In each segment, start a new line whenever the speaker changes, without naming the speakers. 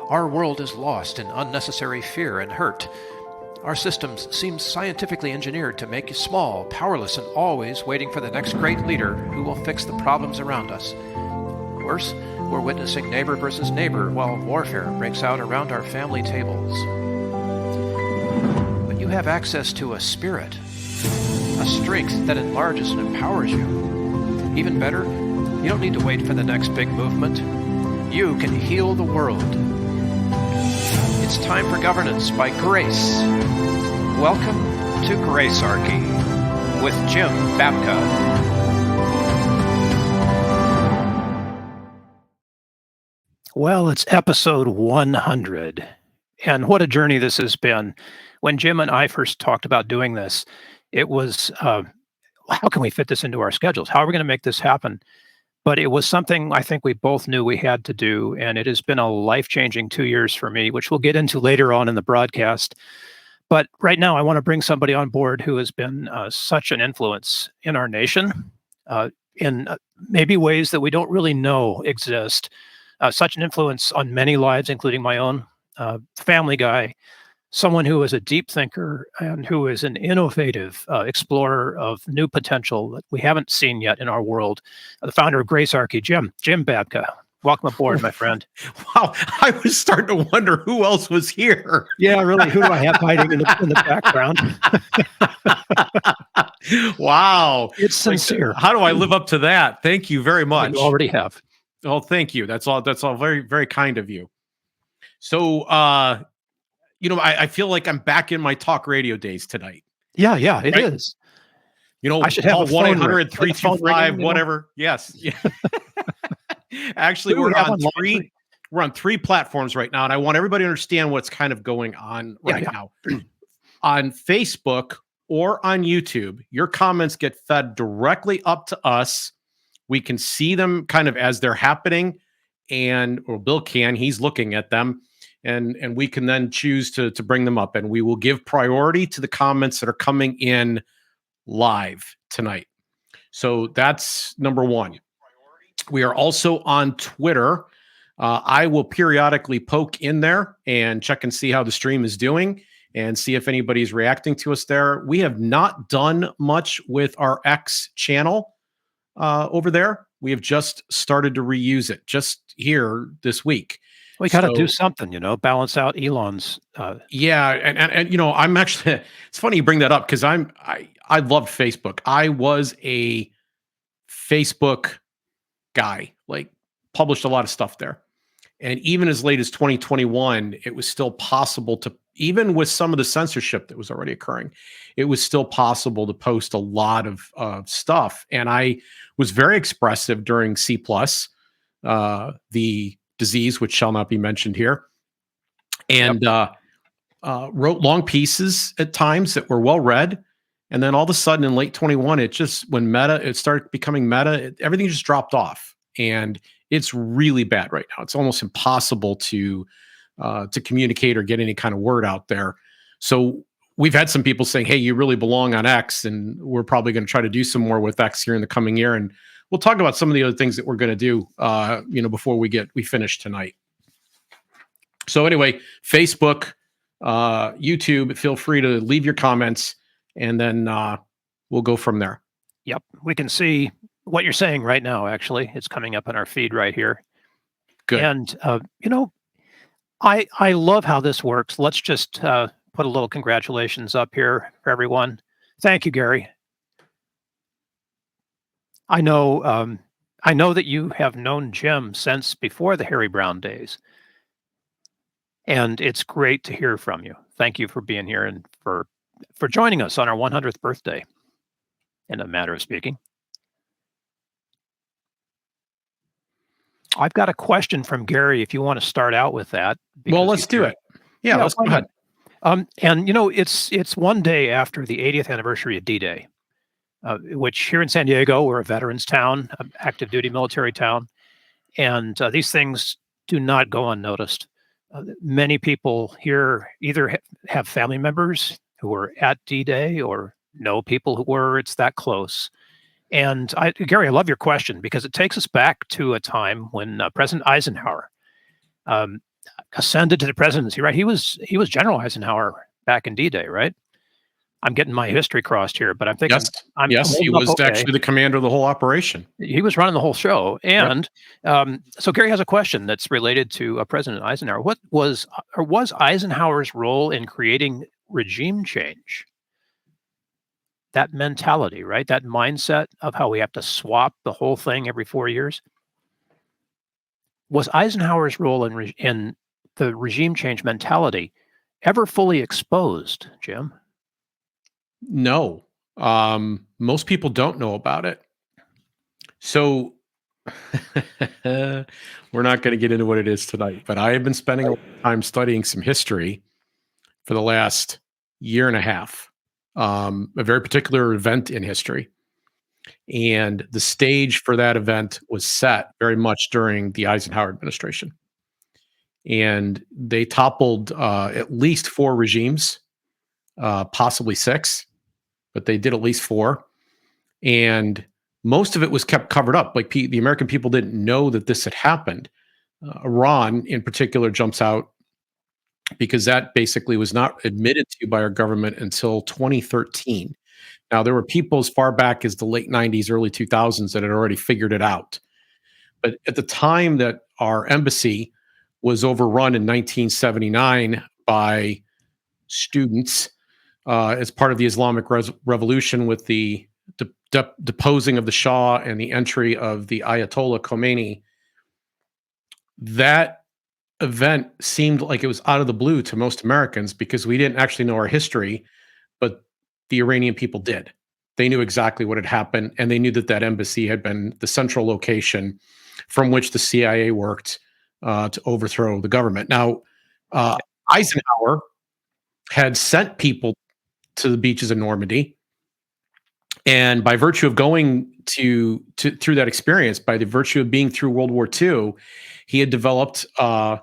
Our world is lost in unnecessary fear and hurt. Our systems seem scientifically engineered to make you small, powerless, and always waiting for the next great leader who will fix the problems around us. Worse, we're witnessing neighbor versus neighbor while warfare breaks out around our family tables. But you have access to a spirit, a strength that enlarges and empowers you. Even better, you don't need to wait for the next big movement. You can heal the world. It's time for governance by grace. Welcome to Gracearchy with Jim Babka. Well, it's episode 100, and what a journey this has been. When Jim and I first talked about doing this, it was, how can we fit this into our schedules? How are we going to make this happen? But it was something I think we both knew we had to do, and it has been a life-changing 2 years for me, which we'll get into later on in the broadcast. But right now, I want to bring somebody on board who has been such an influence in our nation, in maybe ways that we don't really know exist. Such an influence on many lives, including my own. Family guy, someone who is a deep thinker and who is an innovative explorer of new potential that we haven't seen yet in our world. The founder of Gracearchy, Jim Babka. Welcome aboard, my friend.
Wow, I was starting to wonder who else was here.
Yeah, really, who do I have hiding in the background?
Wow.
It's sincere.
How do I live up to that? Thank you very much.
You already have.
Oh, thank you. That's all very, very kind of you. So, I feel like I'm back in my talk radio days tonight.
Yeah, it is.
I should have a 1-800-325, whatever. Yes. Yeah. Actually, we're on three platforms right now, and I want everybody to understand what's kind of going on now. On Facebook or on YouTube, your comments get fed directly up to us. We can see them kind of as they're happening, or Bill he's looking at them. And we can then choose to bring them up, and we will give priority to the comments that are coming in live tonight. So that's number one. We are also on Twitter. I will periodically poke in there and check and see how the stream is doing and see if anybody's reacting to us there. We have not done much with our X channel over there. We have just started to reuse it just here this week.
We got to do something, balance out Elon's.
Yeah, and I'm actually. It's funny you bring that up because I loved Facebook. I was a Facebook guy, like published a lot of stuff there, and even as late as 2021, it was still possible to, even with some of the censorship that was already occurring, it was still possible to post a lot of stuff. And I was very expressive during C+, the disease, which shall not be mentioned here, and wrote long pieces at times that were well read. And then all of a sudden in late 21, it started becoming meta. Everything just dropped off, and it's really bad right now. It's almost impossible to communicate or get any kind of word out there. So we've had some people saying, "Hey, you really belong on X," and we're probably going to try to do some more with X here in the coming year. And we'll talk about some of the other things that we're going to do, before we finish tonight. So anyway, Facebook, YouTube, feel free to leave your comments, and then we'll go from there.
Yep, we can see what you're saying right now. Actually, it's coming up on our feed right here.
Good.
And I love how this works. Let's just put a little congratulations up here for everyone. Thank you, Gary. I know that you have known Jim since before the Harry Brown days, and it's great to hear from you. Thank you for being here and for joining us on our 100th birthday, in a matter of speaking. I've got a question from Gary, if you want to start out with that.
Well, let's do it. Yeah, let's go ahead.
And it's one day after the 80th anniversary of D-Day. Which here in San Diego, we're a veterans town, active duty military town, and these things do not go unnoticed. Many people here either have family members who were at D-Day or know people who were. It's that close. And Gary, I love your question because it takes us back to a time when President Eisenhower ascended to the presidency, right? He was General Eisenhower back in D-Day, right? I'm getting my history crossed here, but I'm thinking
Yes,
I'm
yes, he
holding up
was
okay.
actually the commander of the whole operation.
He was running the whole show,
Yep.
and so Gary has a question that's related to President Eisenhower. What was Eisenhower's role in creating regime change? That mentality, right? That mindset of how we have to swap the whole thing every 4 years. Was Eisenhower's role in the regime change mentality ever fully exposed, Jim?
No, most people don't know about it. So we're not going to get into what it is tonight, but I have been spending a lot of time studying some history for the last year and a half, a very particular event in history. And the stage for that event was set very much during the Eisenhower administration. And they toppled at least 4 regimes, possibly 6, but they did at least 4. And most of it was kept covered up. Like the American people didn't know that this had happened. Iran, in particular, jumps out because that basically was not admitted to by our government until 2013. Now, there were people as far back as the late 90s, early 2000s that had already figured it out. But at the time that our embassy was overrun in 1979 by students as part of the Islamic Revolution with the deposing of the Shah and the entry of the Ayatollah Khomeini, that event seemed like it was out of the blue to most Americans because we didn't actually know our history, but the Iranian people did. They knew exactly what had happened, and they knew that that embassy had been the central location from which the CIA worked to overthrow the government. Now, Eisenhower had sent people to the beaches of Normandy, and by virtue of going through that experience, by the virtue of being through World War II, he had developed a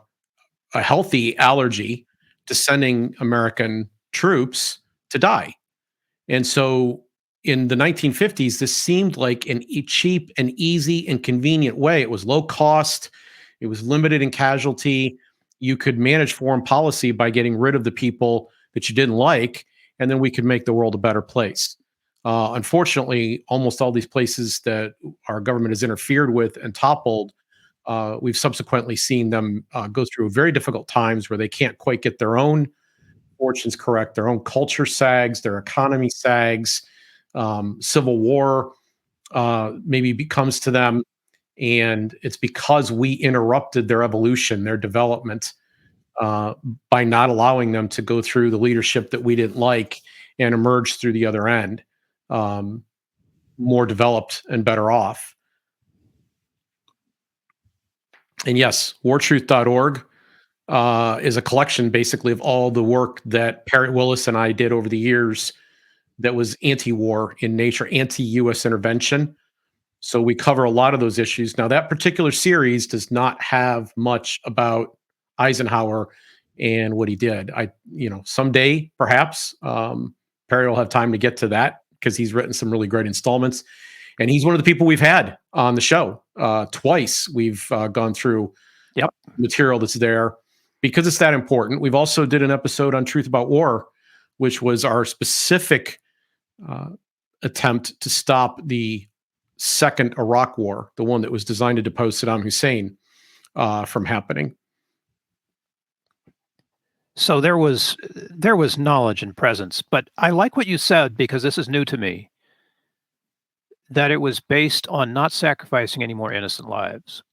healthy allergy to sending American troops to die. And so in the 1950s, this seemed like an cheap and easy and convenient way. It was low cost. It was limited in casualty. You could manage foreign policy by getting rid of the people that you didn't like, and then we could make the world a better place. Unfortunately, almost all these places that our government has interfered with and toppled, we've subsequently seen them go through very difficult times where they can't quite get their own fortunes correct. Their own culture sags, their economy sags, civil war maybe comes to them. And it's because we interrupted their evolution, their development, by not allowing them to go through the leadership that we didn't like and emerge through the other end, more developed and better off. And yes, wartruth.org is a collection basically of all the work that Parrott Willis and I did over the years that was anti-war in nature, anti-U.S. intervention. So we cover a lot of those issues. Now, that particular series does not have much about Eisenhower and what he did. Someday, perhaps, Perry will have time to get to that because he's written some really great installments. And he's one of the people we've had on the show. Twice we've gone through material that's there because it's that important. We've also did an episode on Truth About War, which was our specific attempt to stop the second Iraq war, the one that was designed to depose Saddam Hussein, from happening.
So there was knowledge and presence, but I like what you said because this is new to me, that it was based on not sacrificing any more innocent lives.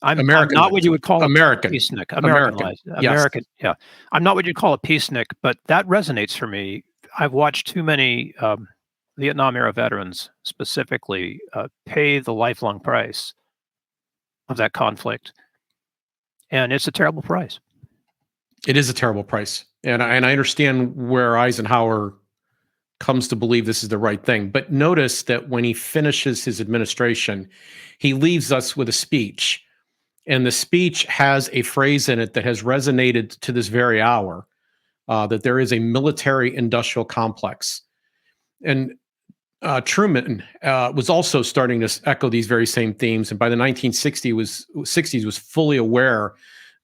I'm not what you would call a peacenik. American lives. American, yeah. I'm not what you'd call a peacenik, but that resonates for me. I've watched too many Vietnam era veterans specifically pay the lifelong price of that conflict, and it's a terrible price.
It is a terrible price, and I understand where Eisenhower comes to believe this is the right thing. But notice that when he finishes his administration, he leaves us with a speech. And the speech has a phrase in it that has resonated to this very hour, that there is a military industrial complex. And Truman was also starting to echo these very same themes, and by the 1960s was fully aware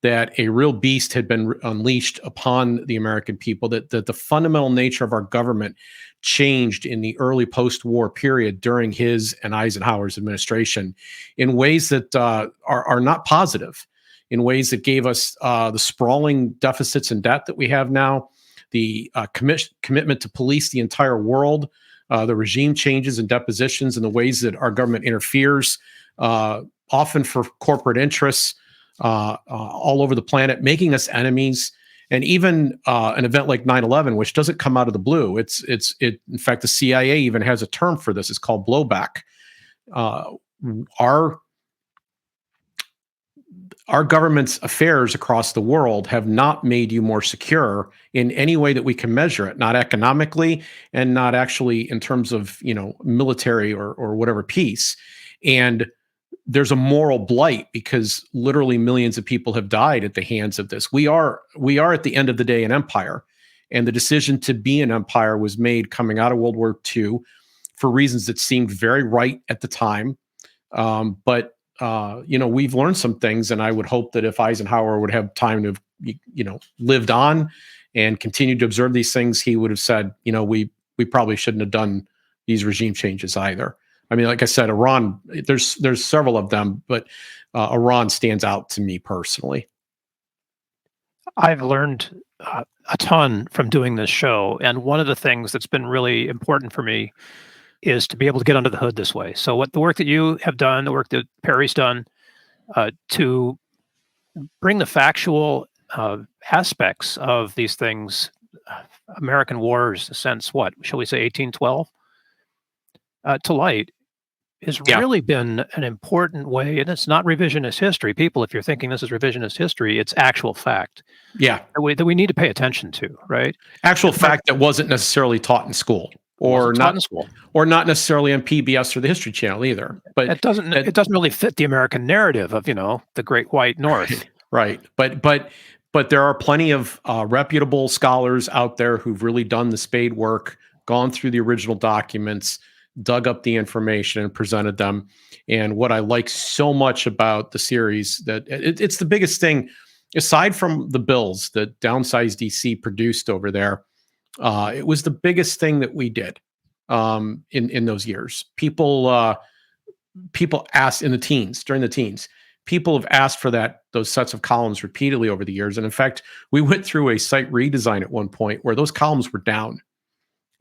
that a real beast had been unleashed upon the American people, that the fundamental nature of our government changed in the early post-war period during his and Eisenhower's administration in ways that are not positive, in ways that gave us the sprawling deficits and debt that we have now, the commitment to police the entire world, the regime changes and depositions, and the ways that our government interferes, often for corporate interests, all over the planet, making us enemies. And even an event like 9/11, which doesn't come out of the blue. In fact, the CIA even has a term for this. It's called blowback. Our government's affairs across the world have not made you more secure in any way that we can measure it, not economically and not actually in terms of, military or whatever peace. And there's a moral blight because literally millions of people have died at the hands of this. We are at the end of the day an empire, and the decision to be an empire was made coming out of World War II for reasons that seemed very right at the time. But we've learned some things, and I would hope that if Eisenhower would have time to, lived on and continued to observe these things, he would have said, we probably shouldn't have done these regime changes either. I mean, like I said, Iran, there's several of them, but Iran stands out to me personally.
I've learned a ton from doing this show, and one of the things that's been really important for me is to be able to get under the hood this way. So what the work that you have done, the work that Perry's done, to bring the factual aspects of these things, American wars since what, shall we say 1812, to light, has really been an important way, and it's not revisionist history. People, if you're thinking this is revisionist history, it's actual fact.
Yeah.
That we need to pay attention to, right?
Actual fact that wasn't necessarily taught in school. Or not in school, or not necessarily on PBS or the History Channel either. But
it doesn't really fit the American narrative of the Great White North,
right? But there are plenty of reputable scholars out there who've really done the spade work, gone through the original documents, dug up the information, and presented them. And what I like so much about the series, that it's the biggest thing, aside from the bills that Downsized DC produced over there. It was the biggest thing that we did in those years. People asked during the teens. People have asked for those sets of columns repeatedly over the years. And in fact, we went through a site redesign at one point where those columns were down.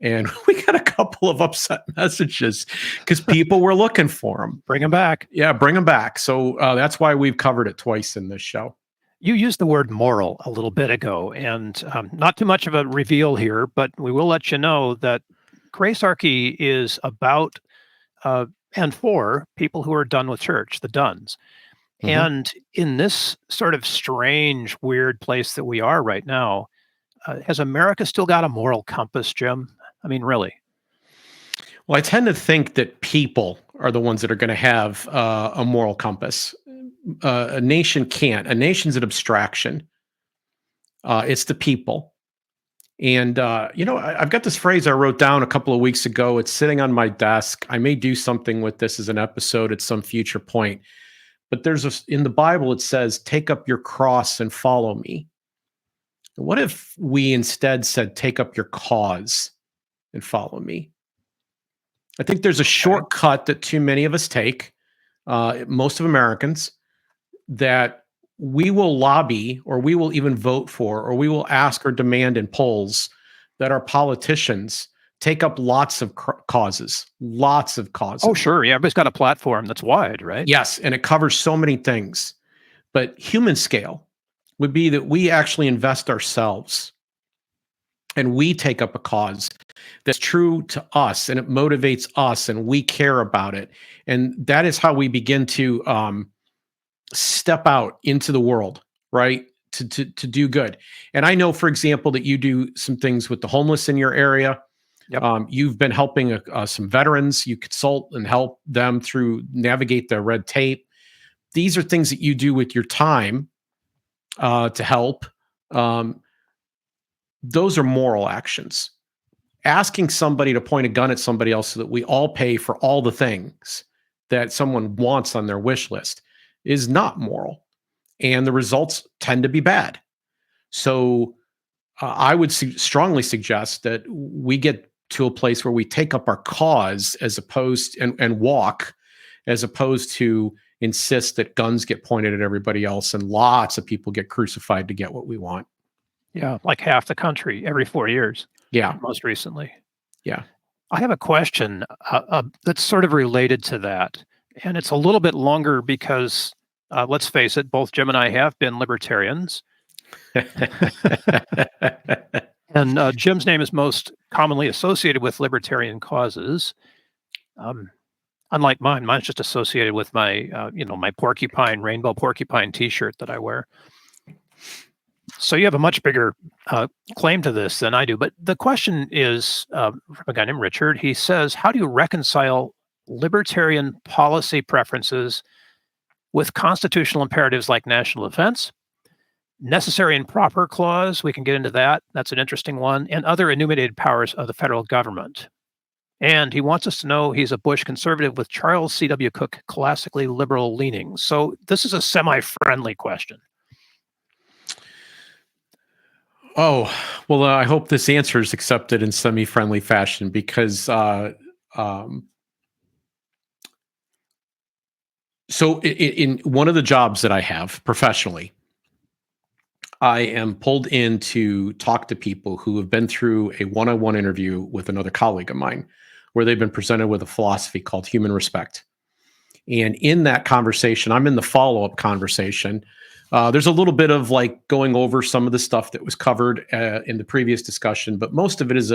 And we got a couple of upset messages because people were looking for them.
Bring them back.
Yeah, bring them back. So that's why we've covered it twice in this show.
You used the word moral a little bit ago, and not too much of a reveal here, but we will let you know that Gracearchy is about and for people who are done with church, the dones. Mm-hmm. And in this sort of strange, weird place that we are right now, has America still got a moral compass, Jim? I mean, really?
Well, I tend to think that people are the ones that are going to have a moral compass. A nation can't. A nation's an abstraction. It's the people. And, I've got this phrase I wrote down a couple of weeks ago. It's sitting on my desk. I may do something with this as an episode at some future point. But in the Bible, it says, take up your cross and follow me. What if we instead said, take up your cause and follow me? I think there's a shortcut that too many of us take, most of Americans, that we will lobby or we will even vote for or we will ask or demand in polls that our politicians take up lots of causes. Oh, sure. Yeah, everybody's got a platform that's wide, right? Yes, and it covers so many things. But human scale would be that we actually invest ourselves and we take up a cause that's true to us and it motivates us and we care about it. And that is how we begin to step out into the world, right? To do good. And I know, for example, that you do some things with the homeless in your area.
Yep.
You've been helping some veterans. You consult and help them through navigate their red tape. These are things that you do with your time to help. Those are moral actions. asking somebody to point a gun at somebody else so that we all pay for all the things that someone wants on their wish list is not moral. And the results tend to be bad. So I would strongly suggest that we get to a place where we take up our cause as opposed and walk, as opposed to insist that guns get pointed at everybody else and lots of people get crucified to get what we want.
Yeah, like half the country every 4 years.
Yeah.
Most recently.
Yeah.
I have a question that's sort of related to that. And it's a little bit longer because, let's face it, both Jim and I have been libertarians. And Jim's name is most commonly associated with libertarian causes. Unlike mine, mine's just associated with my, my porcupine, rainbow porcupine T-shirt that I wear. So you have a much bigger claim to this than I do. But the question is from a guy named Richard. He says, how do you reconcile libertarian policy preferences with constitutional imperatives like national defense, necessary and proper clause? We can get into that. That's an interesting one. And other enumerated powers of the federal government. And he wants us to know he's a Bush conservative with Charles C.W. Cook classically liberal leanings. So this is a semi-friendly question.
Oh, well, I hope this answer is accepted in semi-friendly fashion because so in one of the jobs that I have professionally, I am pulled in to talk to people who have been through a one-on-one interview with another colleague of mine where they've been presented with a philosophy called human respect. And in that conversation, I'm in the follow-up conversation. There's a little bit of like going over some of the stuff that was covered in the previous discussion, but most of it is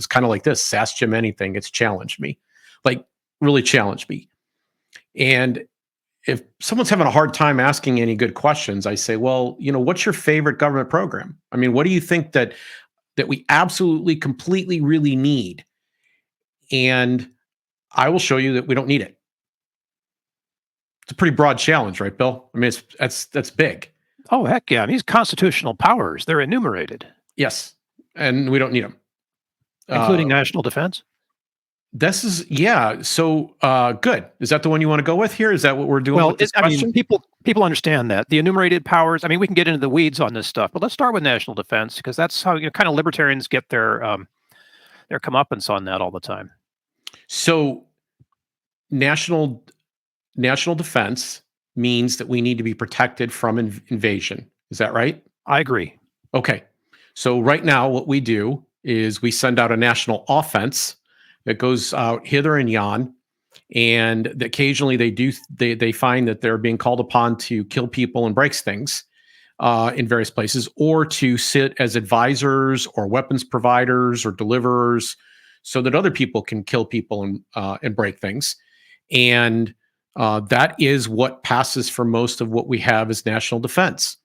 kind of like this: ask Jim anything. It's challenged me, like really challenged me. And if someone's having a hard time asking any good questions, I say, well, what's your favorite government program? I mean, what do you think that we absolutely, completely, really need? And I will show you that we don't need it. It's a pretty broad challenge, right, Bill? I mean, that's big.
Oh, heck yeah. These constitutional powers, they're enumerated.
Yes. And we don't need them.
Including national defense?
This is, yeah. So good. Is that the one you want to go with here? Is that what we're doing with this question?
People understand that. The enumerated powers, I mean, we can get into the weeds on this stuff, but let's start with national defense because that's how kind of libertarians get their comeuppance on that all the time.
So national defense means that we need to be protected from invasion. Is that right?
I agree.
Okay. So right now what we do is we send out a national offense that goes out hither and yon, and occasionally they find that they're being called upon to kill people and break things in various places, or to sit as advisors or weapons providers or deliverers so that other people can kill people and break things. And that is what passes for most of what we have as national defense.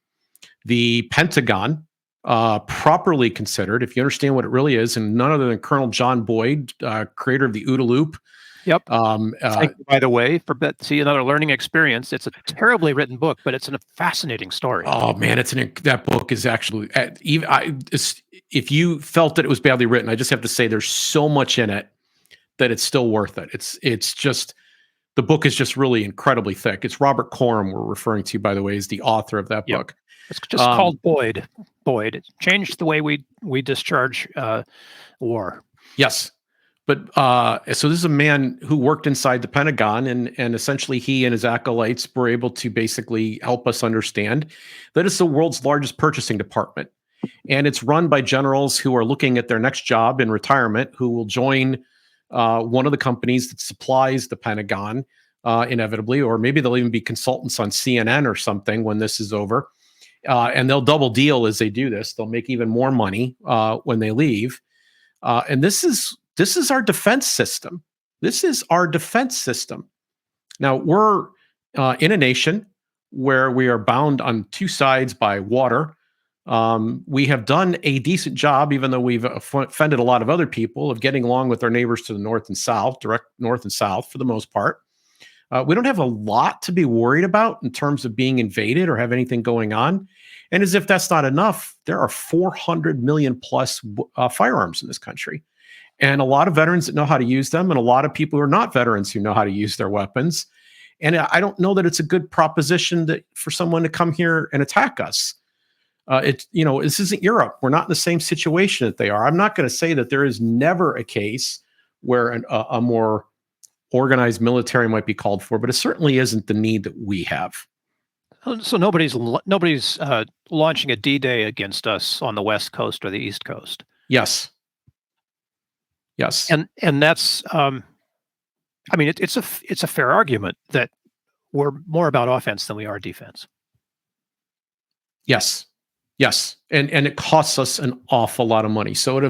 The Pentagon, properly considered, if you understand what it really is, and none other than Colonel John Boyd, creator of the OODA loop.
Yep. Thank you, by the way, for see another learning experience. It's a terribly written book, but it's a fascinating story.
Oh man, that book is actually if you felt that it was badly written, I just have to say there's so much in it that it's still worth it. It's just, the book is just really incredibly thick. It's Robert Coram we're referring to, by the way, is the author of that book.
It's just called Boyd. It changed the way we discharge war.
Yes. But so this is a man who worked inside the Pentagon, and essentially he and his acolytes were able to basically help us understand that it's the world's largest purchasing department. And it's run by generals who are looking at their next job in retirement, who will join one of the companies that supplies the Pentagon inevitably, or maybe they'll even be consultants on CNN or something when this is over. And they'll double deal as they do this. They'll make even more money when they leave. And this is our defense system. This is our defense system. Now, we're in a nation where we are bound on two sides by water. We have done a decent job, even though we've offended a lot of other people, of getting along with our neighbors to the north and south, direct north and south for the most part. We don't have a lot to be worried about in terms of being invaded or have anything going on. And as if that's not enough, there are 400 million plus firearms in this country. And a lot of veterans that know how to use them, and a lot of people who are not veterans who know how to use their weapons. And I don't know that it's a good proposition for someone to come here and attack us. This isn't Europe. We're not in the same situation that they are. I'm not going to say that there is never a case where a more organized military might be called for, but it certainly isn't the need that we have.
So nobody's launching a D-Day against us on the West Coast or the East Coast.
Yes.
And that's, it's a fair argument that we're more about offense than we are defense.
Yes. And it costs us an awful lot of money. So at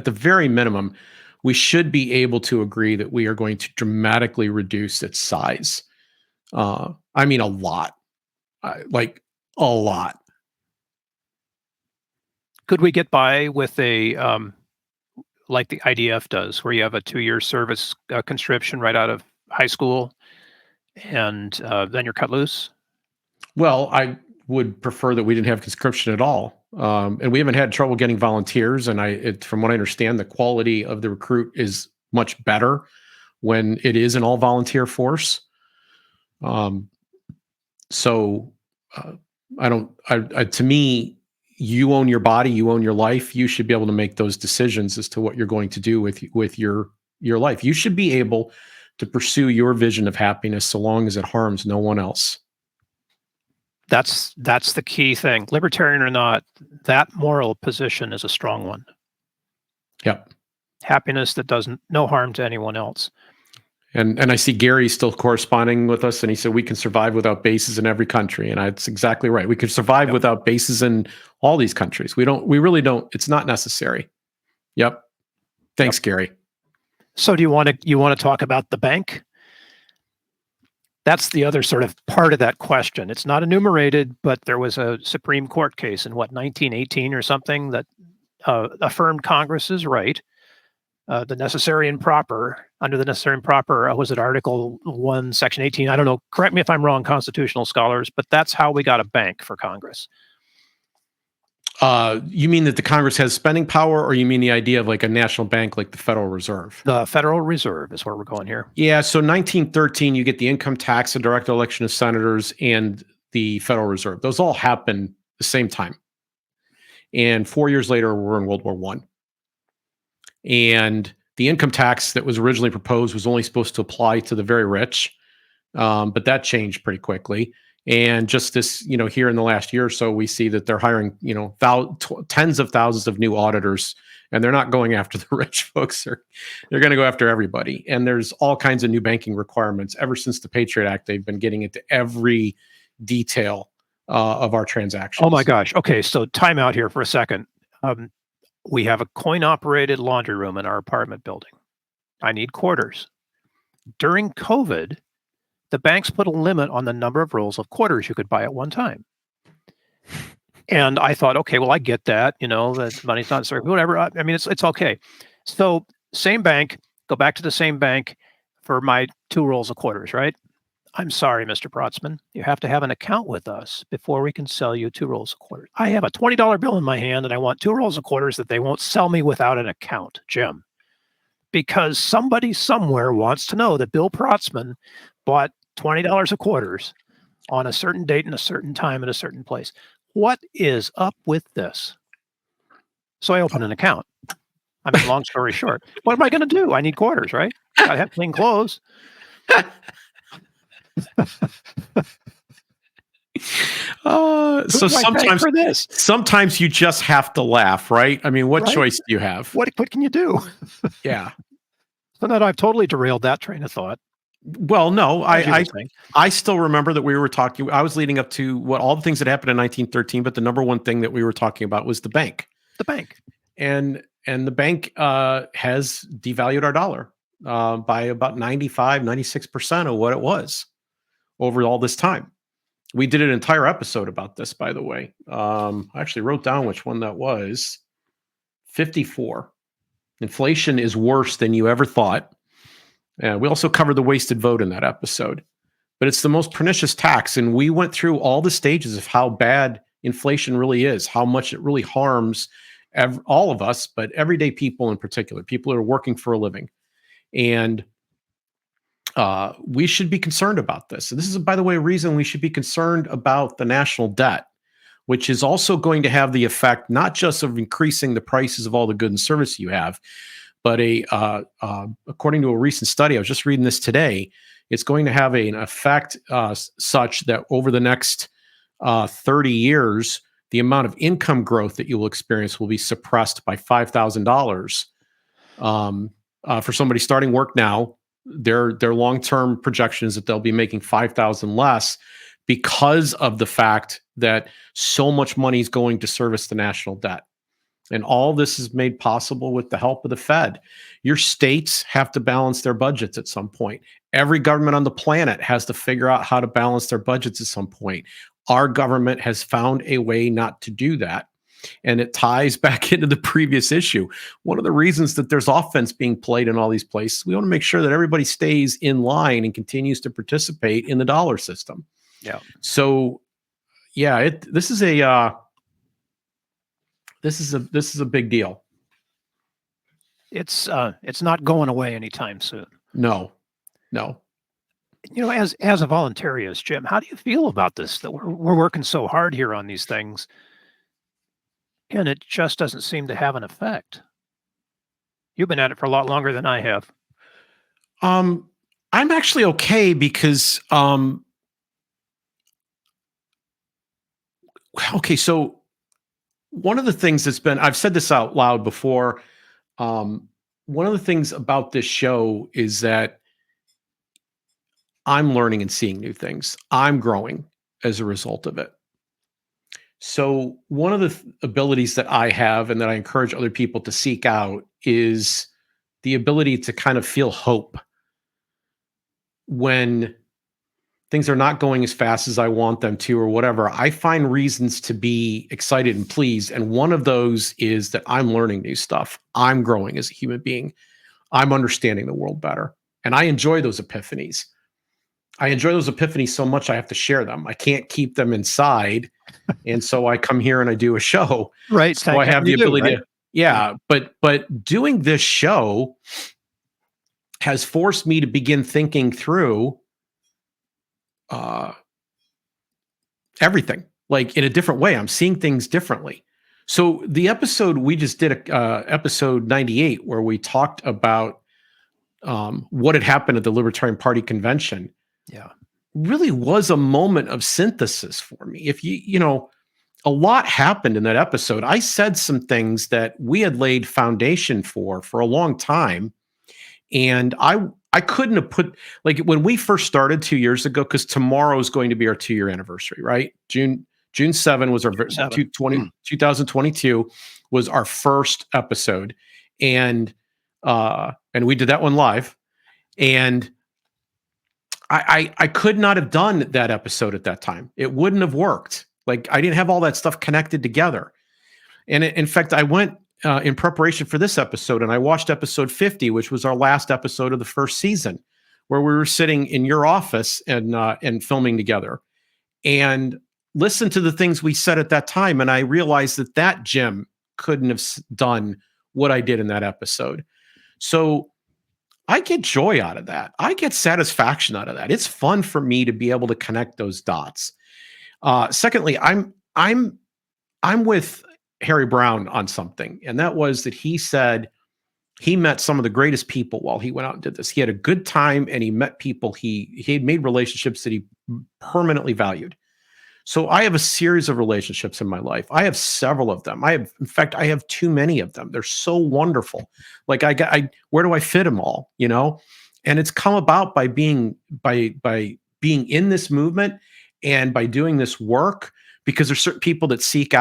the very minimum, we should be able to agree that we are going to dramatically reduce its size. A lot. Like a lot.
Could we get by with a like the IDF does, where you have a 2-year service conscription right out of high school, and then you're cut loose?
Well, I would prefer that we didn't have conscription at all, and we haven't had trouble getting volunteers. And from what I understand, the quality of the recruit is much better when it is an all volunteer force. To me, you own your body, you own your life. You should be able to make those decisions as to what you're going to do with your life. You should be able to pursue your vision of happiness so long as it harms no one else.
That's the key thing. Libertarian or not, that moral position is a strong one.
Yep.
Happiness that does no harm to anyone else.
And I see Gary still corresponding with us, and he said we can survive without bases in every country, and that's exactly right. We could survive without bases in all these countries. We really don't. It's not necessary. Yep. Thanks, Gary.
So do you want to talk about the bank? That's the other sort of part of that question. It's not enumerated, but there was a Supreme Court case in 1918 or something that affirmed Congress's right. Under the necessary and proper, was it Article 1, Section 18? I don't know. Correct me if I'm wrong, constitutional scholars, but that's how we got a bank for Congress.
You mean that the Congress has spending power, or you mean the idea of like a national bank like the Federal Reserve?
The Federal Reserve is where we're going here.
Yeah, so 1913, you get the income tax, the direct election of senators, and the Federal Reserve. Those all happen the same time. And 4 years later, we're in World War I. And the income tax that was originally proposed was only supposed to apply to the very rich, but that changed pretty quickly. And just this, here in the last year or so, we see that they're hiring, tens of thousands of new auditors, and they're not going after the rich folks. They're going to go after everybody. And there's all kinds of new banking requirements. Ever since the Patriot Act, they've been getting into every detail of our transactions.
Oh my gosh. Okay, so time out here for a second. We have a coin-operated laundry room in our apartment building. I need quarters. During COVID, the banks put a limit on the number of rolls of quarters you could buy at one time. And I thought, okay, well, I get that. That money's not certain, whatever. It's okay. So same bank, go back to the same bank for my 2 rolls of quarters, right? I'm sorry, Mr. Protzman. You have to have an account with us before we can sell you 2 rolls of quarters. I have a $20 bill in my hand, and I want 2 rolls of quarters that they won't sell me without an account, Jim. Because somebody somewhere wants to know that Bill Protzman bought $20 of quarters on a certain date and a certain time at a certain place. What is up with this? So I opened an account. Long story short, what am I going to do? I need quarters, right? I have clean clothes.
So sometimes you just have to laugh, right? What choice do you have?
What can you do?
Yeah.
So that I've totally derailed that train of thought.
Well, no, I still remember that we were talking. I was leading up to all the things that happened in 1913, but the number one thing that we were talking about was the bank.
The bank,
and the bank has devalued our dollar by about 96% of what it was over all this time. We did an entire episode about this, by the way. I actually wrote down which one that was. 54. Inflation is worse than you ever thought. We also covered the wasted vote in that episode. but it's the most pernicious tax. And we went through all the stages of how bad inflation really is, how much it really harms all of us, but everyday people in particular, people who are working for a living. And we should be concerned about this. And this is, by the way, a reason we should be concerned about the national debt, which is also going to have the effect not just of increasing the prices of all the goods and services you have, but according to a recent study, I was just reading this today, it's going to have an effect such that over the next 30 years, the amount of income growth that you will experience will be suppressed by $5,000. For somebody starting work now, their long-term projection is that they'll be making $5,000 less because of the fact that so much money is going to service the national debt. And all this is made possible with the help of the Fed. Your states have to balance their budgets at some point. Every government on the planet has to figure out how to balance their budgets at some point. Our government has found a way not to do that. And it ties back into the previous issue. One of the reasons that there's offense being played in all these places, we want to make sure that everybody stays in line and continues to participate in the dollar system.
Yeah.
So, yeah, this is a big deal.
It's not going away anytime soon.
No.
You know, as a voluntarist, Jim, how do you feel about this? That we're working so hard here on these things, and it just doesn't seem to have an effect. You've been at it for a lot longer than I have.
I'm actually okay because okay, so one of the things that's been, I've said this out loud before, one of the things about this show is that I'm learning and seeing new things. I'm growing as a result of it. So one of the abilities that I have and that I encourage other people to seek out is the ability to kind of feel hope when things are not going as fast as I want them to or whatever. I find reasons to be excited and pleased. And one of those is that I'm learning new stuff. I'm growing as a human being. I'm understanding the world better. And I enjoy those epiphanies. I enjoy those epiphanies so much I have to share them. I can't keep them inside. And so I come here and I do a show.
Right.
So I have the ability to, yeah. But doing this show has forced me to begin thinking through everything, like in a different way. I'm seeing things differently. So the episode we just did, episode 98, where we talked about what had happened at the Libertarian Party convention, really was a moment of synthesis for me. If you know, a lot happened in that episode. I said some things that we had laid foundation for a long time, and I couldn't have put, like, when we first started 2 years ago, because tomorrow is going to be our 2-year anniversary, right? June 7 was our 2022 was our first episode, and we did that one live, and I could not have done that episode at that time. It wouldn't have worked. Like, I didn't have all that stuff connected together. And in fact, I went in preparation for this episode, and I watched episode 50, which was our last episode of the first season, where we were sitting in your office and filming together, and listened to the things we said at that time. And I realized that Jim couldn't have done what I did in that episode. So I get joy out of that. I get satisfaction out of that. It's fun for me to be able to connect those dots. Secondly, I'm with Harry Brown on something, and that was that he said he met some of the greatest people while he went out and did this. He had a good time, and he met people. He had made relationships that he permanently valued. So I have a series of relationships in my life. I have several of them. In fact, I have too many of them. They're so wonderful. Like, where do I fit them all? You know, and it's come about by being in this movement and by doing this work, because there's certain people that seek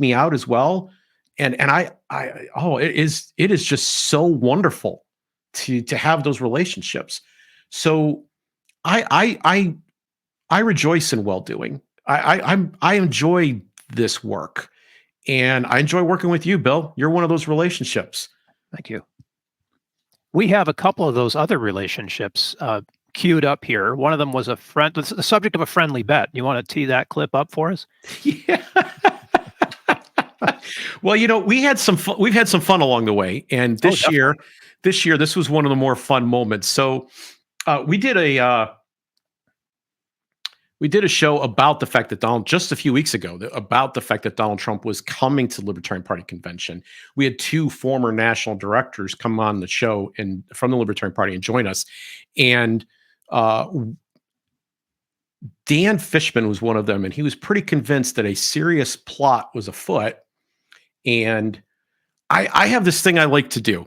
me out as well. And it is just so wonderful to have those relationships. So I rejoice in well-doing. I enjoy this work, and I enjoy working with you, Bill. You're one of those relationships.
Thank you. We have a couple of those other relationships. queued up here. One of them was the subject of a friendly bet. You want to tee that clip up for us?
Yeah. Well, we've had some fun along the way, and this year, this was one of the more fun moments. So, we did a show about the fact that just a few weeks ago, about the fact that Donald Trump was coming to the Libertarian Party convention. We had 2 former national directors come on the show from the Libertarian Party and join us, and Dan Fishman was one of them, and he was pretty convinced that a serious plot was afoot. And I have this thing I like to do.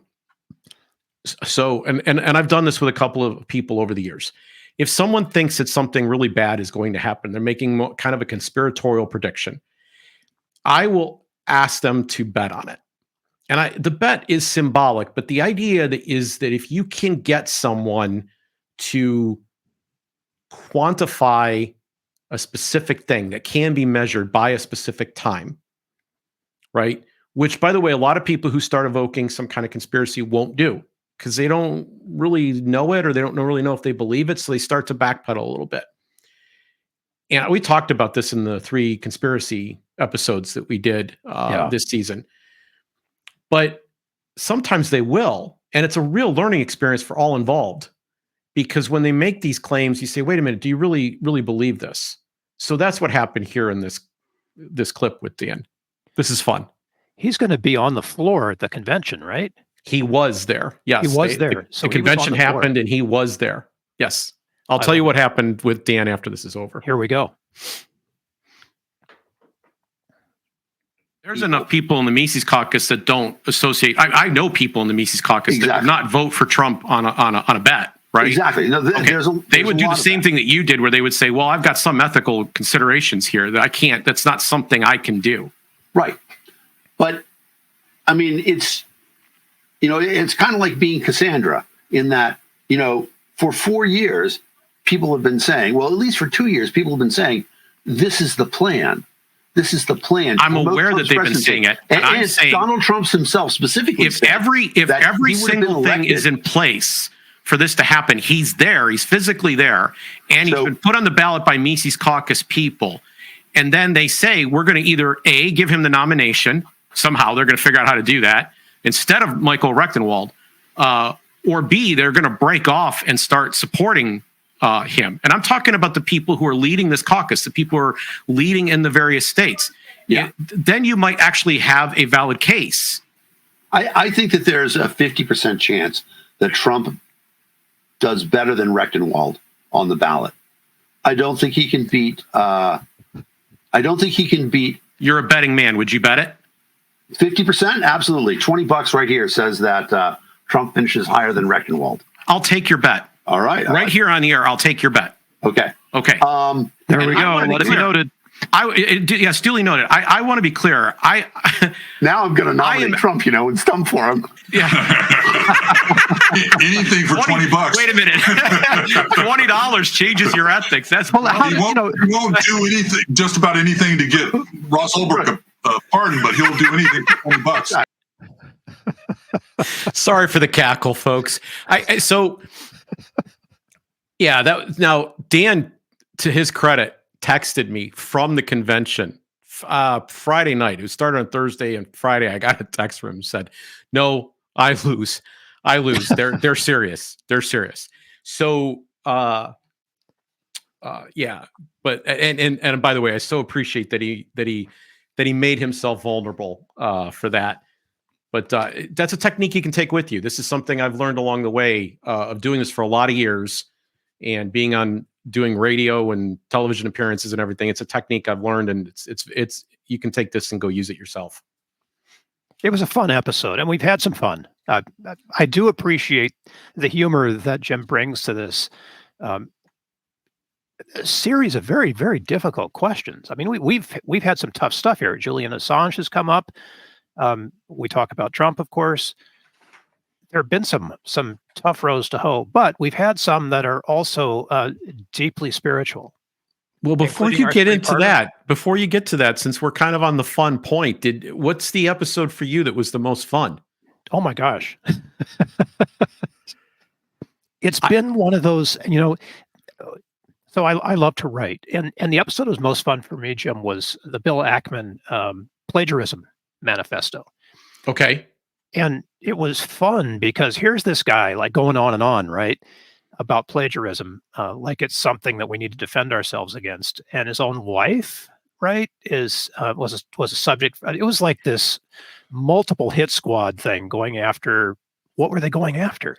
So, and I've done this with a couple of people over the years. If someone thinks that something really bad is going to happen, they're making kind of a conspiratorial prediction, I will ask them to bet on it. And the bet is symbolic, but the idea is that if you can get someone to quantify a specific thing that can be measured by a specific time, right? Which, by the way, a lot of people who start evoking some kind of conspiracy won't do, because they don't really know it, or they don't really know if they believe it. So they start to backpedal a little bit. And we talked about this in the 3 conspiracy episodes that we did this season. But sometimes they will. And it's a real learning experience for all involved. Because when they make these claims, you say, wait a minute, do you really, really believe this? So that's what happened here in this clip with Dan. This is fun.
He's going to be on the floor at the convention, right?
He was there. Yes.
He was there.
So the convention happened and he was there. Yes. I'll tell you what happened with Dan after this is over.
Here we go.
There's enough people in the Mises caucus that don't associate. I know people in the Mises caucus that do not vote for Trump on a bet. Right?
Exactly. No,
they would do the same thing that you did, where they would say, well, I've got some ethical considerations here that I can't, that's not something I can do.
Right. But I mean, it's kind of like being Cassandra in that, for 4 years, people have been saying, well, at least for 2 years, people have been saying, this is the plan. This is the plan.
I'm aware that they've been saying it.
And I'm saying Donald Trump himself specifically.
If every single thing is in place for this to happen, he's there, he's physically there, and he's been put on the ballot by Mises caucus people. And then they say, we're going to either A, give him the nomination, somehow they're going to figure out how to do that, instead of Michael Rechtenwald, or B, they're going to break off and start supporting him. And I'm talking about the people who are leading this caucus, the people who are leading in the various states.
Yeah.
Then you might actually have a valid case.
I think that there's a 50% chance that Trump does better than Rechtenwald on the ballot. I don't think he can beat.
You're a betting man. Would you bet it?
50%? Absolutely. $20 right here says that Trump finishes higher than Rechtenwald.
I'll take your bet.
All right.
Right here on the air, I'll take your bet.
Okay.
Okay.
There we go. Let it be noted.
Yes, duly noted. I want to be clear.
Now I'm going to nominate Trump, and stump for him.
Yeah.
Anything for $20.
Wait a minute. $20 changes your ethics. That's
he won't do anything, just about anything, to get Ross Ulbricht a pardon, but he'll do anything for $20.
Sorry for the cackle, folks. Now Dan, to his credit, texted me from the convention Friday night. It started on Thursday, and Friday I got a text from him and said, "No, I lose. They're serious. They're serious." So yeah. But and by the way, I so appreciate that he made himself vulnerable for that. But that's a technique you can take with you. This is something I've learned along the way of doing this for a lot of years, and doing radio and television appearances and everything. It's a technique I've learned, and it's you can take this and go use it yourself.
It was a fun episode, and we've had some fun. I do appreciate the humor that Jim brings to this series of very, very difficult questions. I mean, we've had some tough stuff here. Julian Assange has come up. We talk about Trump, of course. There have been some tough rows to hoe, but we've had some that are also deeply spiritual.
Well, before you get to that, since we're kind of on the fun point, what's the episode for you that was the most fun?
Oh my gosh. It's been one of those, so I love to write. And the episode that was most fun for me, Jim, was the Bill Ackman plagiarism manifesto.
Okay.
And it was fun because here's this guy like going on, right, about plagiarism, like it's something that we need to defend ourselves against. And his own wife, right, was a subject. It was like this multiple hit squad thing going after. What were they going after?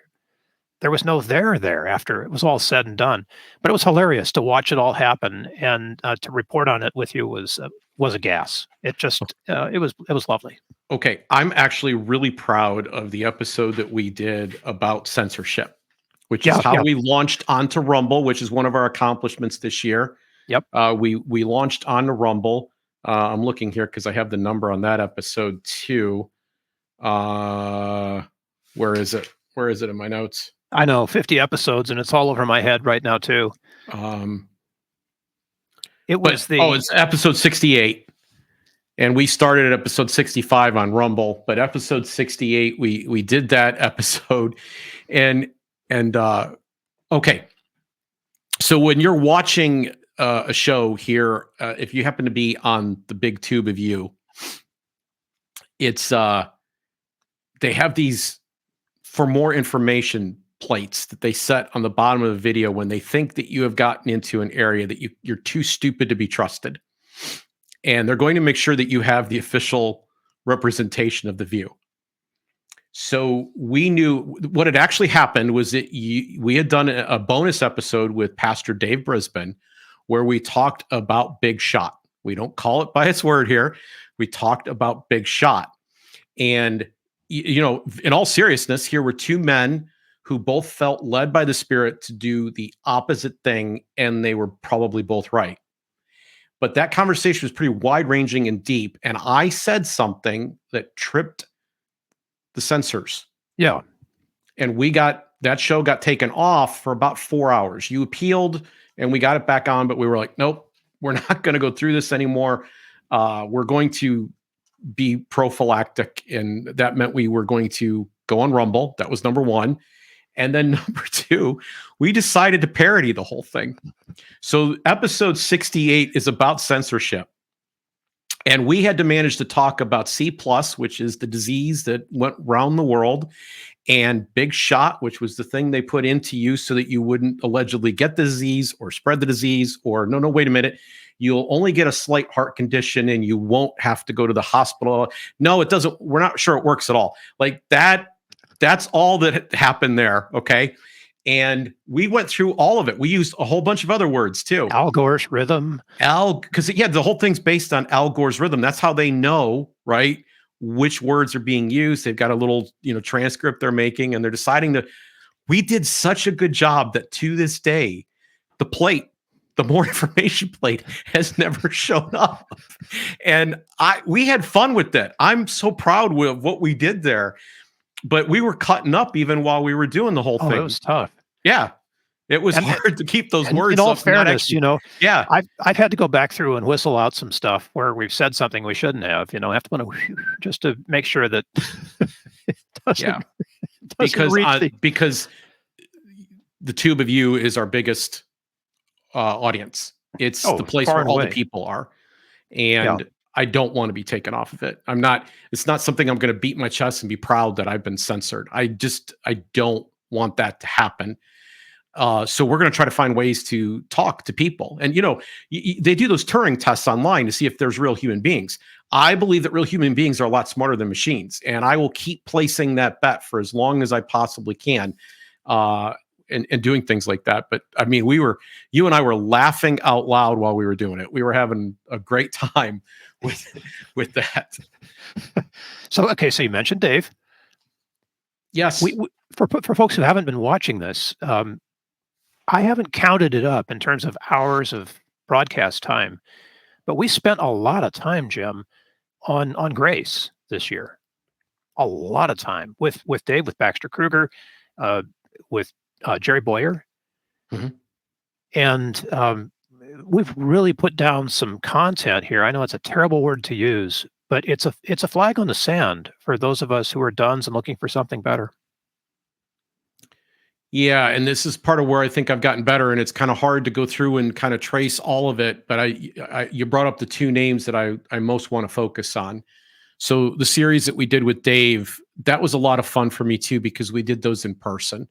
There was no there after it was all said and done. But it was hilarious to watch it all happen, and to report on it with you was a gas. It just it was lovely.
Okay, I'm actually really proud of the episode that we did about censorship, which is how we launched onto Rumble, which is one of our accomplishments this year.
Yep.
We launched onto Rumble. I'm looking here because I have the number on that episode too. Where is it? Where is it in my notes?
I know, 50 episodes, and it's all over my head right now too. It's
episode 68. And we started at episode 65 on Rumble, but episode 68, we did that episode. And okay. So when you're watching a show here, if you happen to be on the big tube of you, it's they have these for more information plates that they set on the bottom of the video when they think that you have gotten into an area that you're too stupid to be trusted. And they're going to make sure that you have the official representation of the view. So we knew what had actually happened was that we had done a bonus episode with Pastor Dave Brisbane where we talked about Big Shot. We don't call it by its word here. We talked about Big Shot. And, in all seriousness, here were two men who both felt led by the Spirit to do the opposite thing, and they were probably both right. But that conversation was pretty wide-ranging and deep, and I said something that tripped the censors.
Yeah.
And that show got taken off for about 4 hours. You appealed, and we got it back on, but we were like, nope, we're not going to go through this anymore. We're going to be prophylactic, and that meant we were going to go on Rumble. That was number one. And then number two, we decided to parody the whole thing. So episode 68 is about censorship. And we had to manage to talk about C+, which is the disease that went around the world, and Big Shot, which was the thing they put into you so that you wouldn't allegedly get the disease or spread the disease, or no, wait a minute. You'll only get a slight heart condition and you won't have to go to the hospital. No, it doesn't. We're not sure it works at all. Like that. That's all that happened there, okay? And we went through all of it. We used a whole bunch of other words, too.
Al Gore's rhythm.
Because, the whole thing's based on Al Gore's rhythm. That's how they know, right, which words are being used. They've got a little, transcript they're making, and they're deciding to... We did such a good job that to this day, the more information plate has never shown up. And we had fun with that. I'm so proud of what we did there. But we were cutting up even while we were doing the whole thing.
It was tough.
Yeah. It was hard to keep those words.
In all fairness,
yeah,
I've had to go back through and whistle out some stuff where we've said something we shouldn't have, I have to put just to make sure that it doesn't,
because the tube of you is our biggest audience. It's the place where all the people are. And I don't want to be taken off of it. It's not something I'm going to beat my chest and be proud that I've been censored. I don't want that to happen. So we're going to try to find ways to talk to people. And, they do those Turing tests online to see if there's real human beings. I believe that real human beings are a lot smarter than machines. And I will keep placing that bet for as long as I possibly can. And doing things like that. But you and I were laughing out loud while we were doing it. We were having a great time with that.
So you mentioned Dave.
Yes.
For folks who haven't been watching this, I haven't counted it up in terms of hours of broadcast time, but we spent a lot of time, Jim, on Grace this year. A lot of time with Dave, with Baxter Kruger, with Jerry Bowyer.
Mm-hmm.
And we've really put down some content here. I know it's a terrible word to use, but it's a flag on the sand for those of us who are dones and looking for something better.
Yeah, and this is part of where I think I've gotten better, and it's kind of hard to go through and kind of trace all of it. But you brought up the two names that I most want to focus on. So the series that we did with Dave, that was a lot of fun for me too, because we did those in person.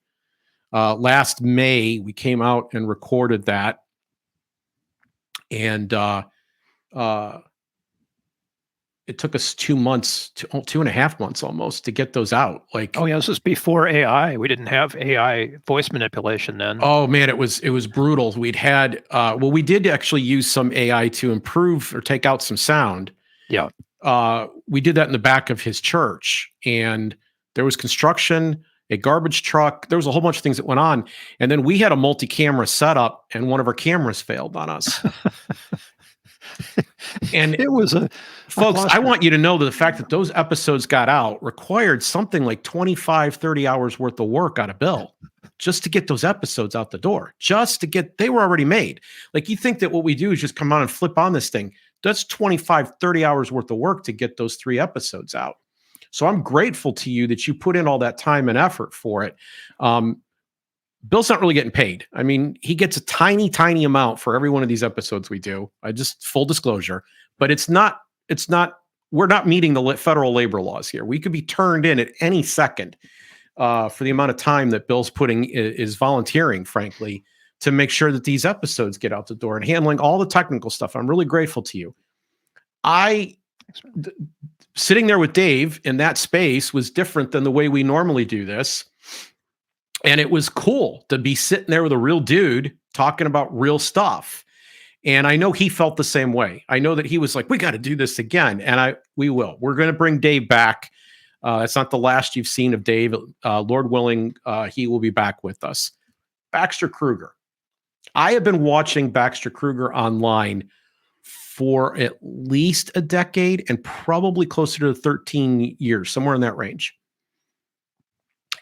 Last May, we came out and recorded that, and it took us 2 months, 2.5 months almost, to get those out. Like,
oh yeah, this is before AI. We didn't have AI voice manipulation then.
Oh man, it was brutal. We'd had we did actually use some AI to improve or take out some sound.
Yeah.
We did that in the back of his church, and there was construction, a garbage truck. There was a whole bunch of things that went on, and then we had a multi-camera setup, and one of our cameras failed on us. And
it was
folks, I want you to know that the fact that those episodes got out required something like 25, 30 hours worth of work out of Bill just to get those episodes out the door, they were already made. Like, you think that what we do is just come on and flip on this thing. That's 25, 30 hours worth of work to get those 3 episodes out. So I'm grateful to you that you put in all that time and effort for it. Bill's not really getting paid. I mean, he gets a tiny, tiny amount for every one of these episodes we do. I just, full disclosure, but we're not meeting the federal labor laws here. We could be turned in at any second for the amount of time that Bill's is volunteering, frankly, to make sure that these episodes get out the door and handling all the technical stuff. I'm really grateful to you. Sitting there with Dave in that space was different than the way we normally do this. And it was cool to be sitting there with a real dude talking about real stuff. And I know he felt the same way. I know that he was like, we got to do this again. And we will. We're going to bring Dave back. It's not the last you've seen of Dave. Lord willing, he will be back with us. Baxter Kruger. I have been watching Baxter Kruger online for at least a decade, and probably closer to 13 years, somewhere in that range.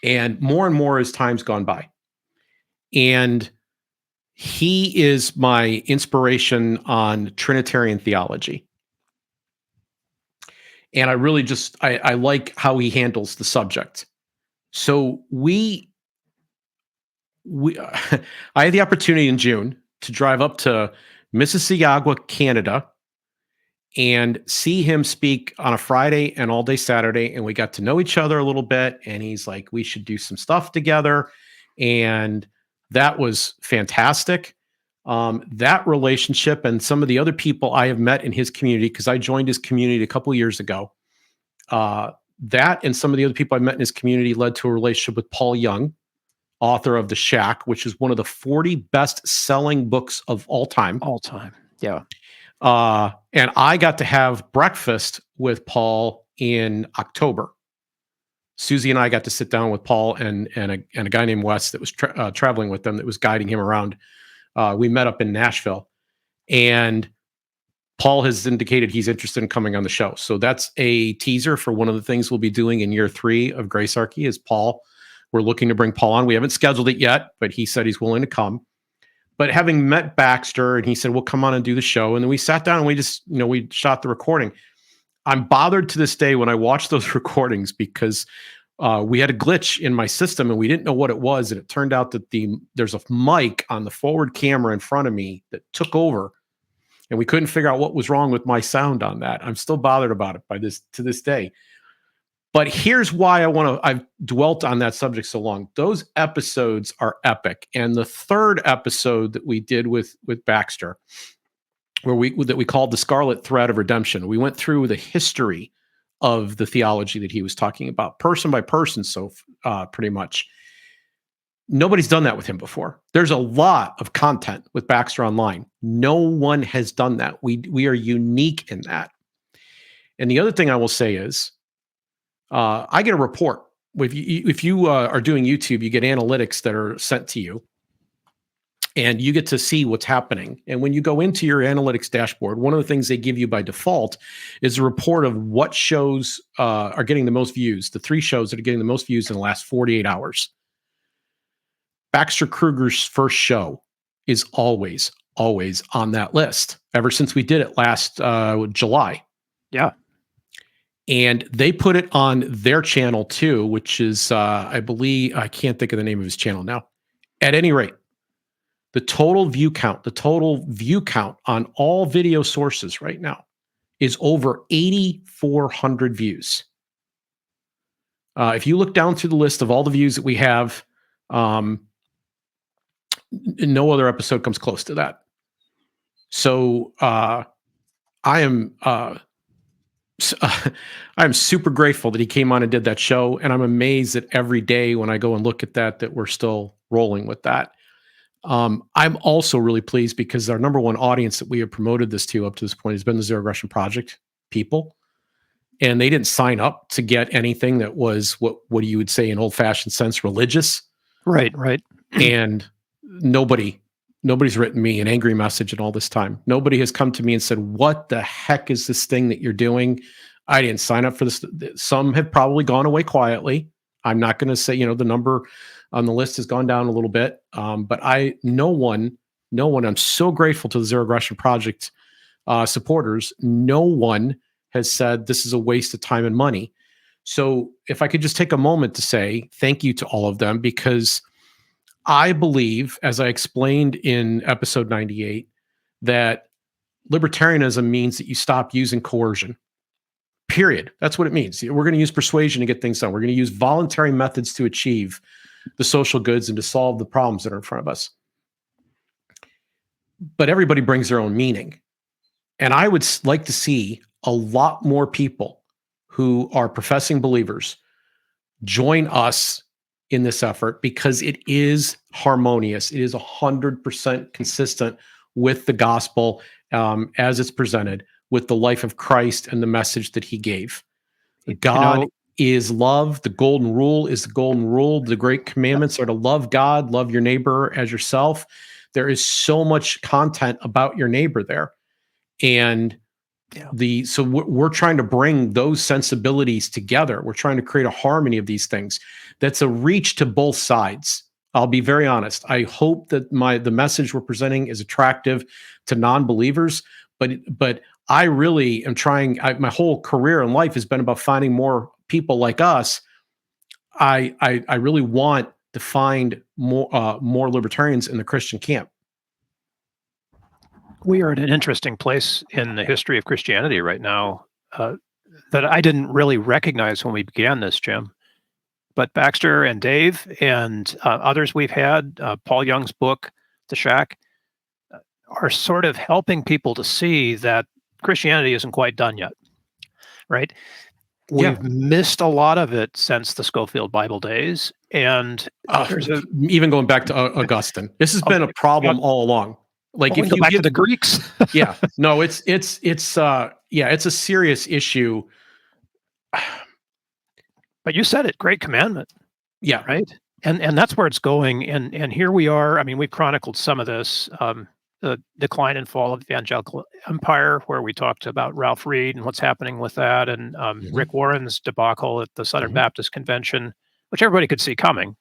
And more as time's gone by. And he is my inspiration on Trinitarian theology. And I really just, I like how he handles the subject. So I had the opportunity in June to drive up to Mississauga, Canada, and see him speak on a Friday and all day Saturday. And we got to know each other a little bit. And he's like, we should do some stuff together. And that was fantastic. That relationship and some of the other people I have met in his community, because I joined his community a couple of years ago, that and some of the other people I met in his community led to a relationship with Paul Young, author of The Shack, which is one of the 40 best-selling books of all time.
All time, yeah.
And I got to have breakfast with Paul in October. Susie and I got to sit down with Paul and a guy named Wes that was traveling with them, that was guiding him around. We met up in Nashville, and Paul has indicated he's interested in coming on the show. So that's a teaser for one of the things we'll be doing in year 3 of Gracearchy is Paul. We're looking to bring Paul on. We haven't scheduled it yet, but he said he's willing to come. But having met Baxter, and he said, well, come on and do the show. And then we sat down and we just, we shot the recording. I'm bothered to this day when I watch those recordings, because we had a glitch in my system and we didn't know what it was. And it turned out that there's a mic on the forward camera in front of me that took over, and we couldn't figure out what was wrong with my sound on that. I'm still bothered about it to this day. But here's why I've dwelt on that subject so long. Those episodes are epic. And the third episode that we did with Baxter, that we called The Scarlet Thread of Redemption, we went through the history of the theology that he was talking about, person by person, so pretty much. Nobody's done that with him before. There's a lot of content with Baxter online. No one has done that. We are unique in that. And the other thing I will say is, I get a report. If you are doing YouTube, you get analytics that are sent to you, and you get to see what's happening. And when you go into your analytics dashboard, one of the things they give you by default is a report of what shows are getting the most views, the 3 shows that are getting the most views in the last 48 hours. Baxter Kruger's first show is always on that list, ever since we did it last July.
Yeah.
And they put it on their channel too, which is, I believe, I can't think of the name of his channel now. At any rate, the total view count on all video sources right now is over 8,400 views. If you look down through the list of all the views that we have, no other episode comes close to that. So I am super grateful that he came on and did that show, and I'm amazed that every day when I go and look at that we're still rolling with that. I'm also really pleased because our number one audience that we have promoted this to up to this point has been the Zero Aggression Project people. And they didn't sign up to get anything that was what you would say in old-fashioned sense religious.
Right.
And nobody's written me an angry message in all this time. Nobody has come to me and said, what the heck is this thing that you're doing? I didn't sign up for this. Some have probably gone away quietly. I'm not going to say, the number on the list has gone down a little bit. But no one, I'm so grateful to the Zero Aggression Project supporters. No one has said this is a waste of time and money. So if I could just take a moment to say thank you to all of them, because I believe, as I explained in episode 98, that libertarianism means that you stop using coercion. Period. That's what it means. We're going to use persuasion to get things done. We're going to use voluntary methods to achieve the social goods and to solve the problems that are in front of us. But everybody brings their own meaning. And I would like to see a lot more people who are professing believers join us in this effort, because it is harmonious. It is 100% consistent with the gospel as it's presented, with the life of Christ and the message that he gave. God is love. The golden rule is the golden rule. The great commandments are to love God, love your neighbor as yourself. There is so much content about your neighbor there. And so we're trying to bring those sensibilities together. We're trying to create a harmony of these things. That's a reach to both sides. I'll be very honest. I hope that the message we're presenting is attractive to non-believers, but I really am trying. My whole career in life has been about finding more people like us. I really want to find more libertarians in the Christian camp.
We are at an interesting place in the history of Christianity right now that I didn't really recognize when we began this, Jim. But Baxter and Dave and others we've had, Paul Young's book, The Shack, are sort of helping people to see that Christianity isn't quite done yet, right? We've missed a lot of it since the Schofield Bible days. And
even going back to Augustine, this has been a problem all along. Like if you go back to
the Greeks,
it's a serious issue.
But you said it, great commandment.
Yeah.
Right. And that's where it's going. And here we are. I mean, we've chronicled some of this, the decline and fall of the evangelical empire, where we talked about Ralph Reed and what's happening with that. And Rick Warren's debacle at the Southern Baptist Convention, which everybody could see coming.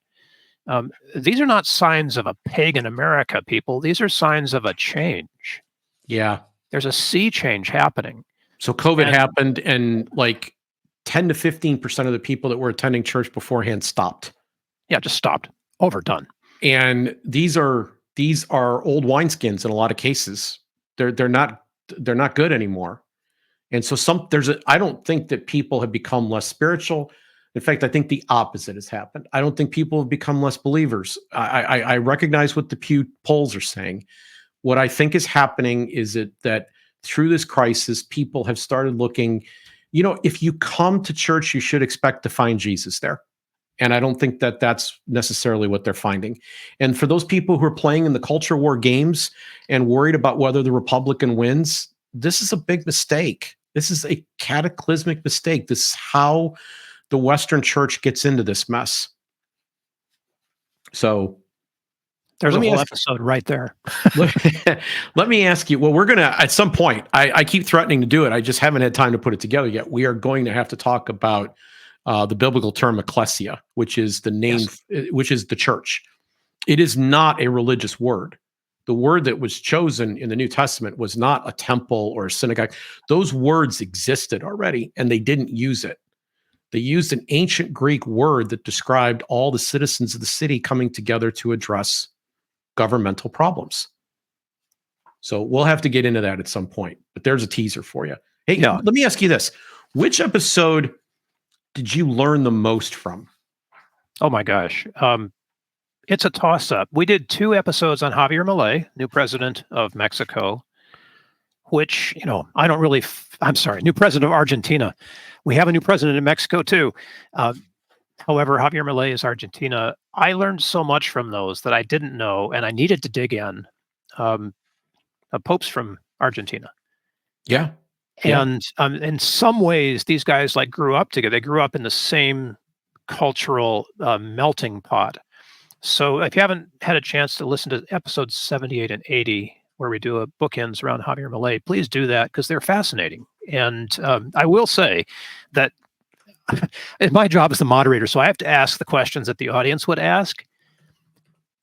These are not signs of a pagan America, people. These are signs of a change.
Yeah.
There's a sea change happening.
So COVID happened, and like 10 to 15% of the people that were attending church beforehand stopped.
Yeah, just stopped. Overdone.
And these are old wineskins in a lot of cases. They're not good anymore. And so I don't think that people have become less spiritual. In fact, I think the opposite has happened. I don't think people have become less believers. I recognize what the Pew polls are saying. What I think is happening is that through this crisis, people have started looking, if you come to church, you should expect to find Jesus there. And I don't think that that's necessarily what they're finding. And for those people who are playing in the culture war games and worried about whether the Republican wins, this is a big mistake. This is a cataclysmic mistake. This is how the Western church gets into this mess. So
there's a whole episode right there.
Let me ask you, well, we're going to, at some point, I keep threatening to do it. I just haven't had time to put it together yet. We are going to have to talk about the biblical term ecclesia, which is the name, which is the church. It is not a religious word. The word that was chosen in the New Testament was not a temple or a synagogue. Those words existed already, and they didn't use it. They used an ancient Greek word that described all the citizens of the city coming together to address governmental problems. So we'll have to get into that at some point, but there's a teaser for you. Hey, let me ask you this. Which episode did you learn the most from?
Oh my gosh. It's a toss-up. We did 2 episodes on Javier Milei, new president of Mexico, which, you know, I don't really, I'm sorry, new president of Argentina. We have a new president in Mexico too. However, Javier Milei is Argentina. I learned so much from those that I didn't know, and I needed to dig in. Pope's from Argentina.
Yeah.
And in some ways, these guys like grew up together. They grew up in the same cultural melting pot. So if you haven't had a chance to listen to episodes 78 and 80, where we do a bookends around Javier Milei, please do that because they're fascinating. And I will say that my job is the moderator, so I have to ask the questions that the audience would ask.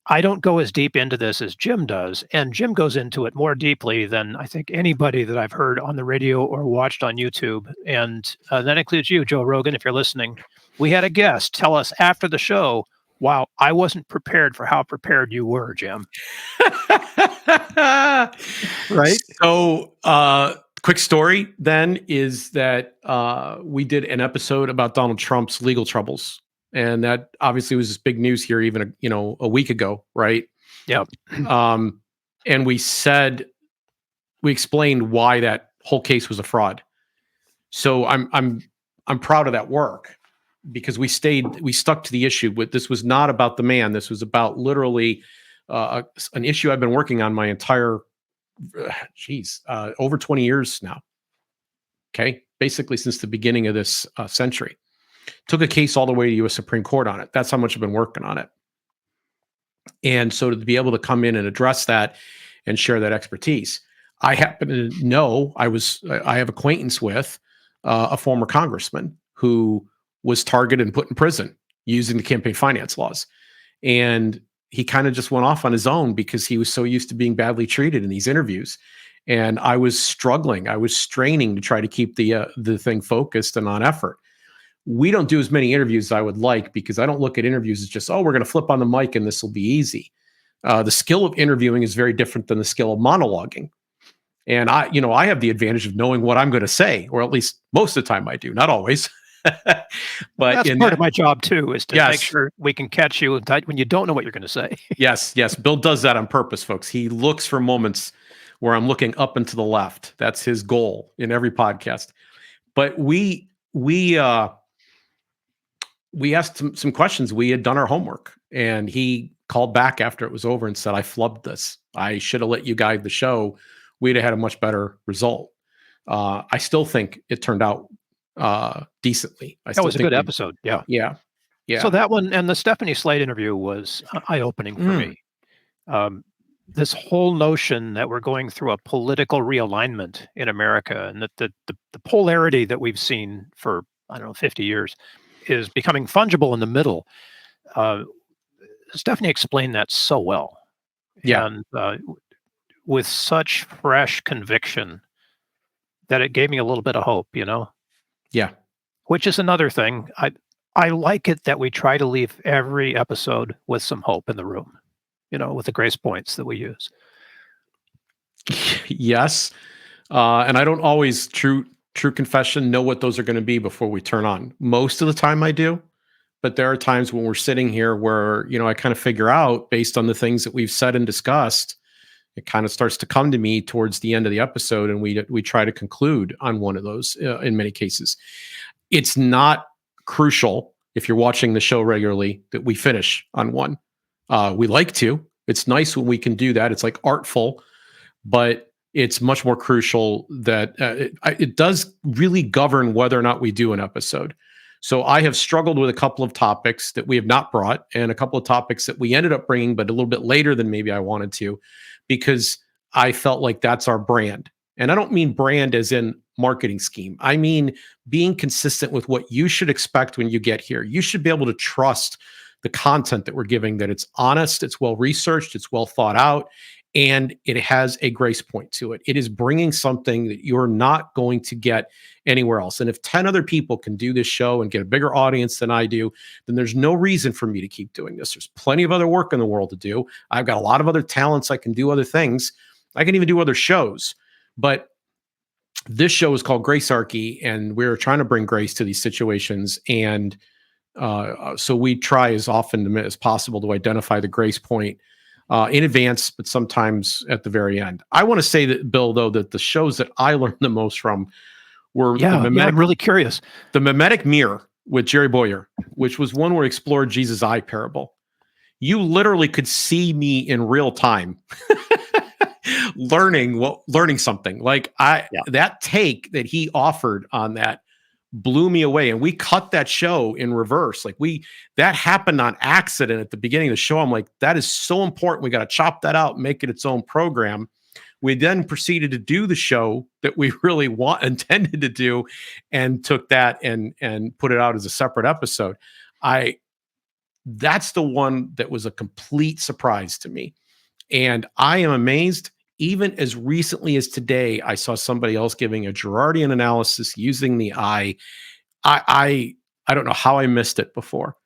I don't go as deep into this as Jim does, and Jim goes into it more deeply than I think anybody that I've heard on the radio or watched on YouTube. And that includes you, Joe Rogan, if you're listening. We had a guest tell us after the show, wow, I wasn't prepared for how prepared you were, Jim. Right?
So, quick story then is that we did an episode about Donald Trump's legal troubles. And that obviously was big news here even, a week ago, right?
Yeah.
And we explained why that whole case was a fraud. So I'm proud of that work because we stuck to the issue. This was not about the man. This was about literally an issue I've been working on my entire, over 20 years now. Okay. Basically since the beginning of this century. Took a case all the way to U.S. Supreme Court on it. That's how much I've been working on it. And so to be able to come in and address that and share that expertise, I happen to know I have acquaintance with a former congressman who was targeted and put in prison using the campaign finance laws. And he kind of just went off on his own because he was so used to being badly treated in these interviews. And I was struggling. I was straining to try to keep the thing focused and on effort. We don't do as many interviews as I would like because I don't look at interviews as just, we're going to flip on the mic and this will be easy. The skill of interviewing is very different than the skill of monologuing. And I have the advantage of knowing what I'm going to say, or at least most of the time I do, not always. But
that's part of my job too, is to make sure we can catch you when you don't know what you're going to say.
Yes. Bill does that on purpose, folks. He looks for moments where I'm looking up and to the left. That's his goal in every podcast. But we asked some questions. We had done our homework, and he called back after it was over and said, I flubbed this. I should have let you guide the show. We'd have had a much better result. I still think it turned out decently.
That was a good episode. Yeah. So that one and the Stephanie Slade interview was eye-opening for me. This whole notion that we're going through a political realignment in America, and that the polarity that we've seen for, 50 years is becoming fungible in the middle. Stephanie explained that so well.
Yeah.
And with such fresh conviction that it gave me a little bit of hope,
Yeah.
Which is another thing. I like it that we try to leave every episode with some hope in the room, with the grace points that we use.
Yes. And I don't always, true confession, know what those are going to be before we turn on. Most of the time I do, but there are times when we're sitting here where, I kind of figure out based on the things that we've said and discussed, it kind of starts to come to me towards the end of the episode, and we try to conclude on one of those in many cases. It's not crucial if you're watching the show regularly that we finish on one. We like to. It's nice when we can do that. It's like artful, but it's much more crucial that it does really govern whether or not we do an episode. So I have struggled with a couple of topics that we have not brought, and a couple of topics that we ended up bringing, but a little bit later than maybe I wanted to, because I felt like that's our brand. And I don't mean brand as in marketing scheme. I mean being consistent with what you should expect when you get here. You should be able to trust the content that we're giving, that it's honest, it's well researched, it's well thought out, and it has a grace point to it. It is bringing something that you're not going to get anywhere else. And if 10 other people can do this show and get a bigger audience than I do, then there's no reason for me to keep doing this. There's plenty of other work in the world to do. I've got a lot of other talents. I can do other things. I can even do other shows. But this show is called Gracearchy, and we're trying to bring grace to these situations. And so we try as often as possible to identify the grace point in advance, but sometimes at the very end. I want to say that, Bill, though, that the shows that I learned the most from were
I'm really curious.
The Mimetic Mirror with Jerry Bowyer, which was one where he explored Jesus' eye parable. You literally could see me in real time learning something. Like that take that he offered on that blew me away. And we cut that show in reverse. Like that happened on accident at the beginning of the show. I'm like, that is so important. We got to chop that out and make it its own program. We then proceeded to do the show that we really intended to do, and took that and put it out as a separate episode. That's the one that was a complete surprise to me. And I am amazed. Even as recently as today, I saw somebody else giving a Girardian analysis using the eye. I don't know how I missed it before,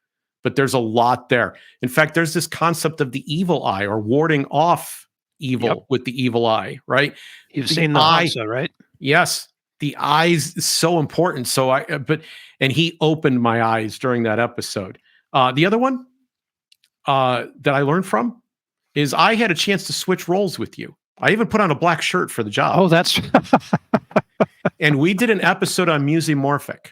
but there's a lot there. In fact, there's this concept of the evil eye, or warding off evil with the evil eye, right?
You've seen the eye, right?
Yes. The eyes is so important. And he opened my eyes during that episode. The other one that I learned from is I had a chance to switch roles with you. I even put on a black shirt for the job.
Oh, that's
and we did an episode on musimorphic.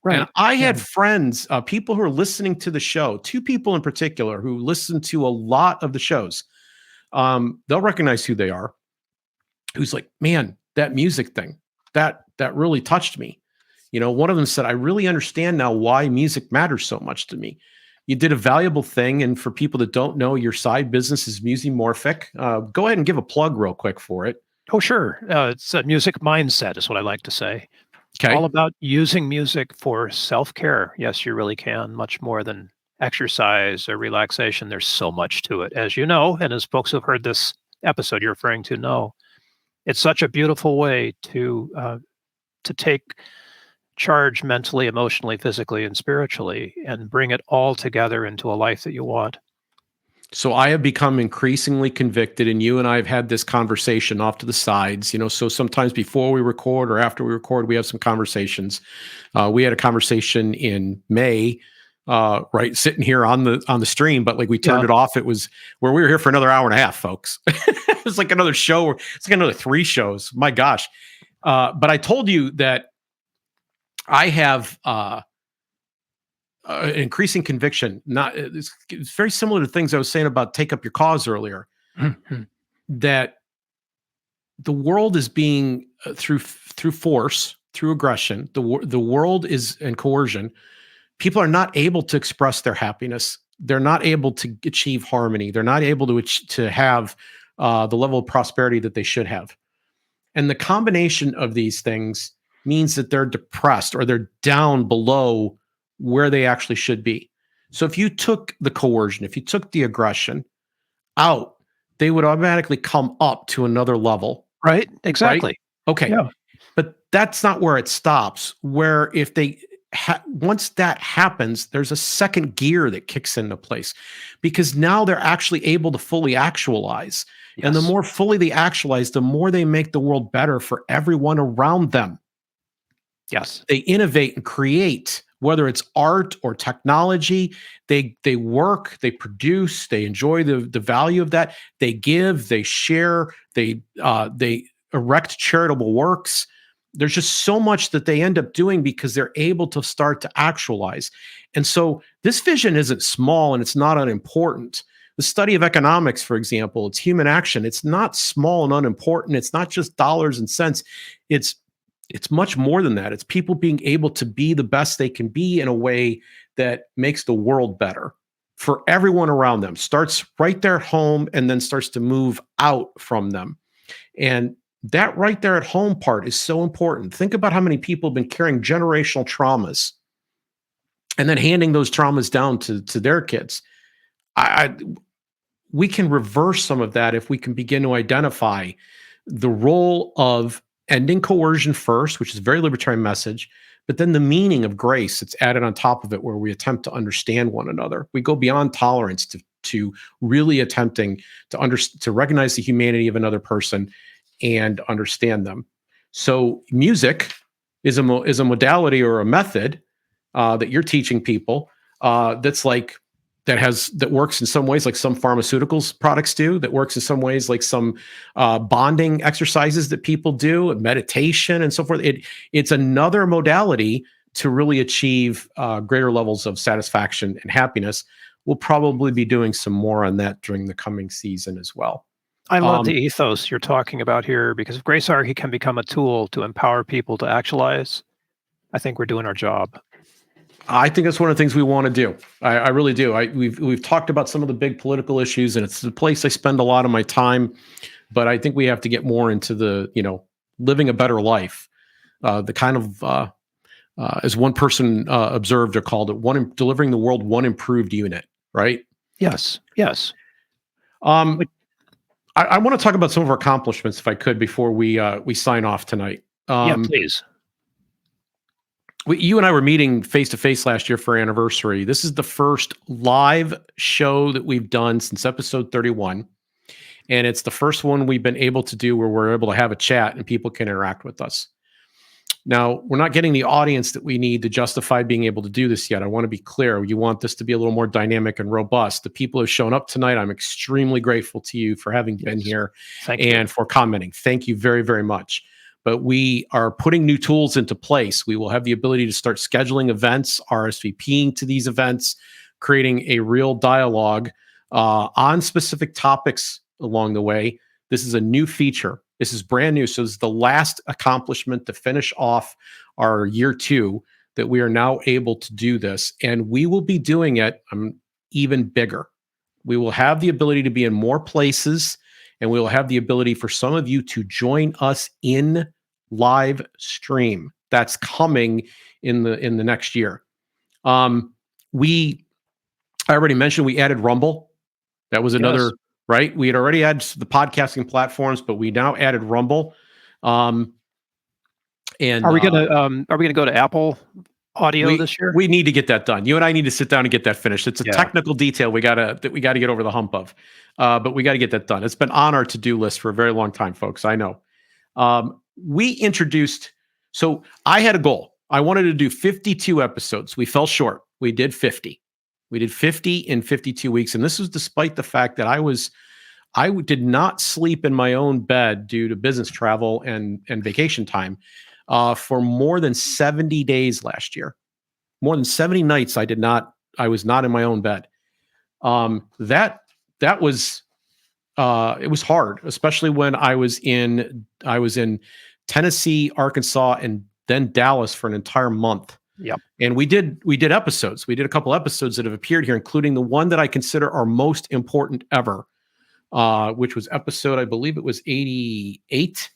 Right. And I had friends, people who are listening to the show, 2 people in particular who listen to a lot of the shows. They'll recognize who they are. Who's like, man, that music thing, that really touched me. You know, one of them said, I really understand now why music matters so much to me. You did a valuable thing. And for people that don't know, your side business is musimorphic. Go ahead and give a plug real quick for it.
Oh, sure. It's a music mindset is what I like to say.
Okay.
All about using music for self-care. Yes, you really can, much more than exercise or relaxation. There's so much to it, as you know, and as folks who've heard this episode you're referring to know. It's such a beautiful way to take charge mentally, emotionally, physically, and spiritually, and bring it all together into a life that you want.
So I have become increasingly convicted, and you and I have had this conversation off to the sides, so sometimes before we record or after we record, we have some conversations. We had a conversation in May, right, sitting here on the stream, but like we turned it off. It was where we were here for another hour and a half, folks. It was like another show. It's like another 3 shows. My gosh. But I told you that I have an increasing conviction. It's very similar to things I was saying about take up your cause earlier. Mm-hmm. That the world is being through force, through aggression. The world is in coercion. People are not able to express their happiness. They're not able to achieve harmony. They're not able to have the level of prosperity that they should have. And the combination of these things means that they're depressed, or they're down below where they actually should be. So if you took the coercion, if you took the aggression out, they would automatically come up to another level.
Right? Exactly.
Right? Okay. Yeah. But that's not where it stops. Where if they once that happens, there's a second gear that kicks into place, because now they're actually able to fully actualize. Yes. And the more fully they actualize, the more they make the world better for everyone around them.
Yes.
They innovate and create, whether it's art or technology. They work, they produce, they enjoy the value of that. They give, they share, they erect charitable works. There's just so much that they end up doing because they're able to start to actualize. And so this vision isn't small, and it's not unimportant. The study of economics, for example, it's human action. It's not small and unimportant. It's not just dollars and cents. It's much more than that. It's people being able to be the best they can be in a way that makes the world better for everyone around them. Starts right there at home and then starts to move out from them. And that right there at home part is so important. Think about how many people have been carrying generational traumas and then handing those traumas down to their kids. we can reverse some of that if we can begin to identify the role of ending coercion first, which is a very libertarian message, but then the meaning of grace that's added on top of it, where we attempt to understand one another. We go beyond tolerance to really attempting to recognize the humanity of another person and understand them. So music is a modality or a method that you're teaching people that works in some ways like some pharmaceuticals products do, that works in some ways like some bonding exercises that people do, meditation and so forth. It's another modality to really achieve greater levels of satisfaction and happiness. We'll probably be doing some more on that during the coming season as well.
I love the ethos you're talking about here, because if Gracearchy can become a tool to empower people to actualize, I think we're doing our job.
I think that's one of the things we want to do. I really do. We've talked about some of the big political issues, and it's the place I spend a lot of my time. But I think we have to get more into the, living a better life. The kind of, as one person observed or called it, delivering the world one improved unit. Right?
Yes. Yes.
I want to talk about some of our accomplishments, if I could, before we sign off tonight.
Yeah, please.
You and I were meeting face-to-face last year for our anniversary. This is the first live show that we've done since episode 31. And it's the first one we've been able to do where we're able to have a chat and people can interact with us. Now, we're not getting the audience that we need to justify being able to do this yet. I want to be clear. You want this to be a little more dynamic and robust. The people who have shown up tonight, I'm extremely grateful to you for having been here and for commenting. Thank you very, very much. But we are putting new tools into place. We will have the ability to start scheduling events, RSVPing to these events, creating a real dialogue on specific topics along the way. This is a new feature. This is brand new. So this is the last accomplishment to finish off our year 2 that we are now able to do this. And we will be doing it even bigger. We will have the ability to be in more places, and we will have the ability for some of you to join us in live stream. That's coming in the next year. I already mentioned we added Rumble. That was another, right? We had already added the podcasting platforms, but we now added Rumble. And
are we gonna go to Apple Audio this year?
We need to get that done. You and I need to sit down and get that finished. It's a technical detail we gotta get over the hump of. But we got to get that done. It's been on our to-do list for a very long time, folks. I know. We introduced, so I had a goal. I wanted to do 52 episodes. We fell short. We did 50. We did 50 in 52 weeks. And this was despite the fact that I did not sleep in my own bed due to business travel and vacation time for more than 70 days last year. More than 70 nights I was not in my own bed. That was it was hard, especially when I was in Tennessee, Arkansas, and then Dallas for an entire month.
Yep.
And we did episodes. We did a couple episodes that have appeared here, including the one that I consider our most important ever, which was episode, I believe it was 88.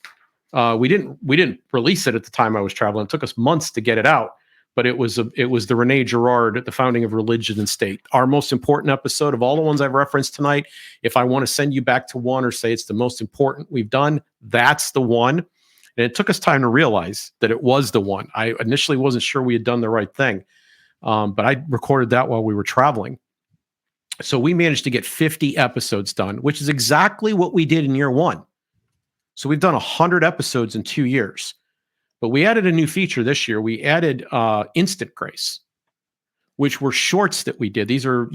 We didn't release it at the time I was traveling. It took us months to get it out. But it was the Rene Girard, the founding of religion and state. Our most important episode of all the ones I've referenced tonight. If I want to send you back to one or say it's the most important we've done, that's the one. And it took us time to realize that it was the one. I initially wasn't sure we had done the right thing, but I recorded that while we were traveling. So we managed to get 50 episodes done, which is exactly what we did in year 1. So we've done 100 episodes in 2 years. But we added a new feature this year. We added Instant Grace, which were shorts that we did. These are,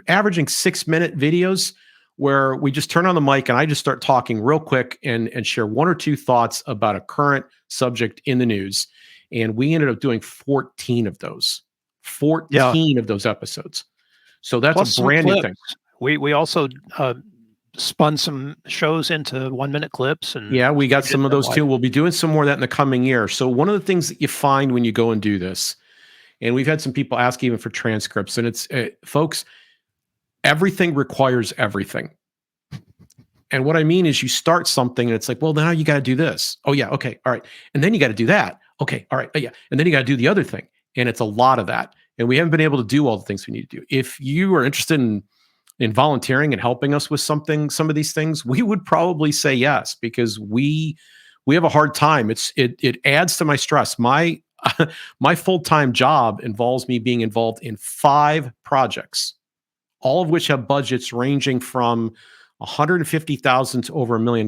averaging 6-minute videos where we just turn on the mic and I just start talking real quick and share 1 or 2 thoughts about a current subject in the news. And we ended up doing 14 of those. 14 of those episodes. So that's plus a brand new thing.
We also spun some shows into 1-minute clips, and
we got some of those too. We'll be doing some more of that in the coming year. So one of the things that you find when you go and do this, and we've had some people ask even for transcripts, and it's folks, everything requires everything. And what I mean is you start something and it's like, well, now you got to do this. Oh yeah. Okay. All right. And then you got to do that. Okay. All right. Yeah. And then you got to do the other thing. And it's a lot of that. And we haven't been able to do all the things we need to do. If you are interested in in volunteering and helping us with some of these things, we would probably say yes, because we have a hard time. It adds to my stress. My my full-time job involves me being involved in 5 projects, all of which have budgets ranging from $150,000 to over $1 million.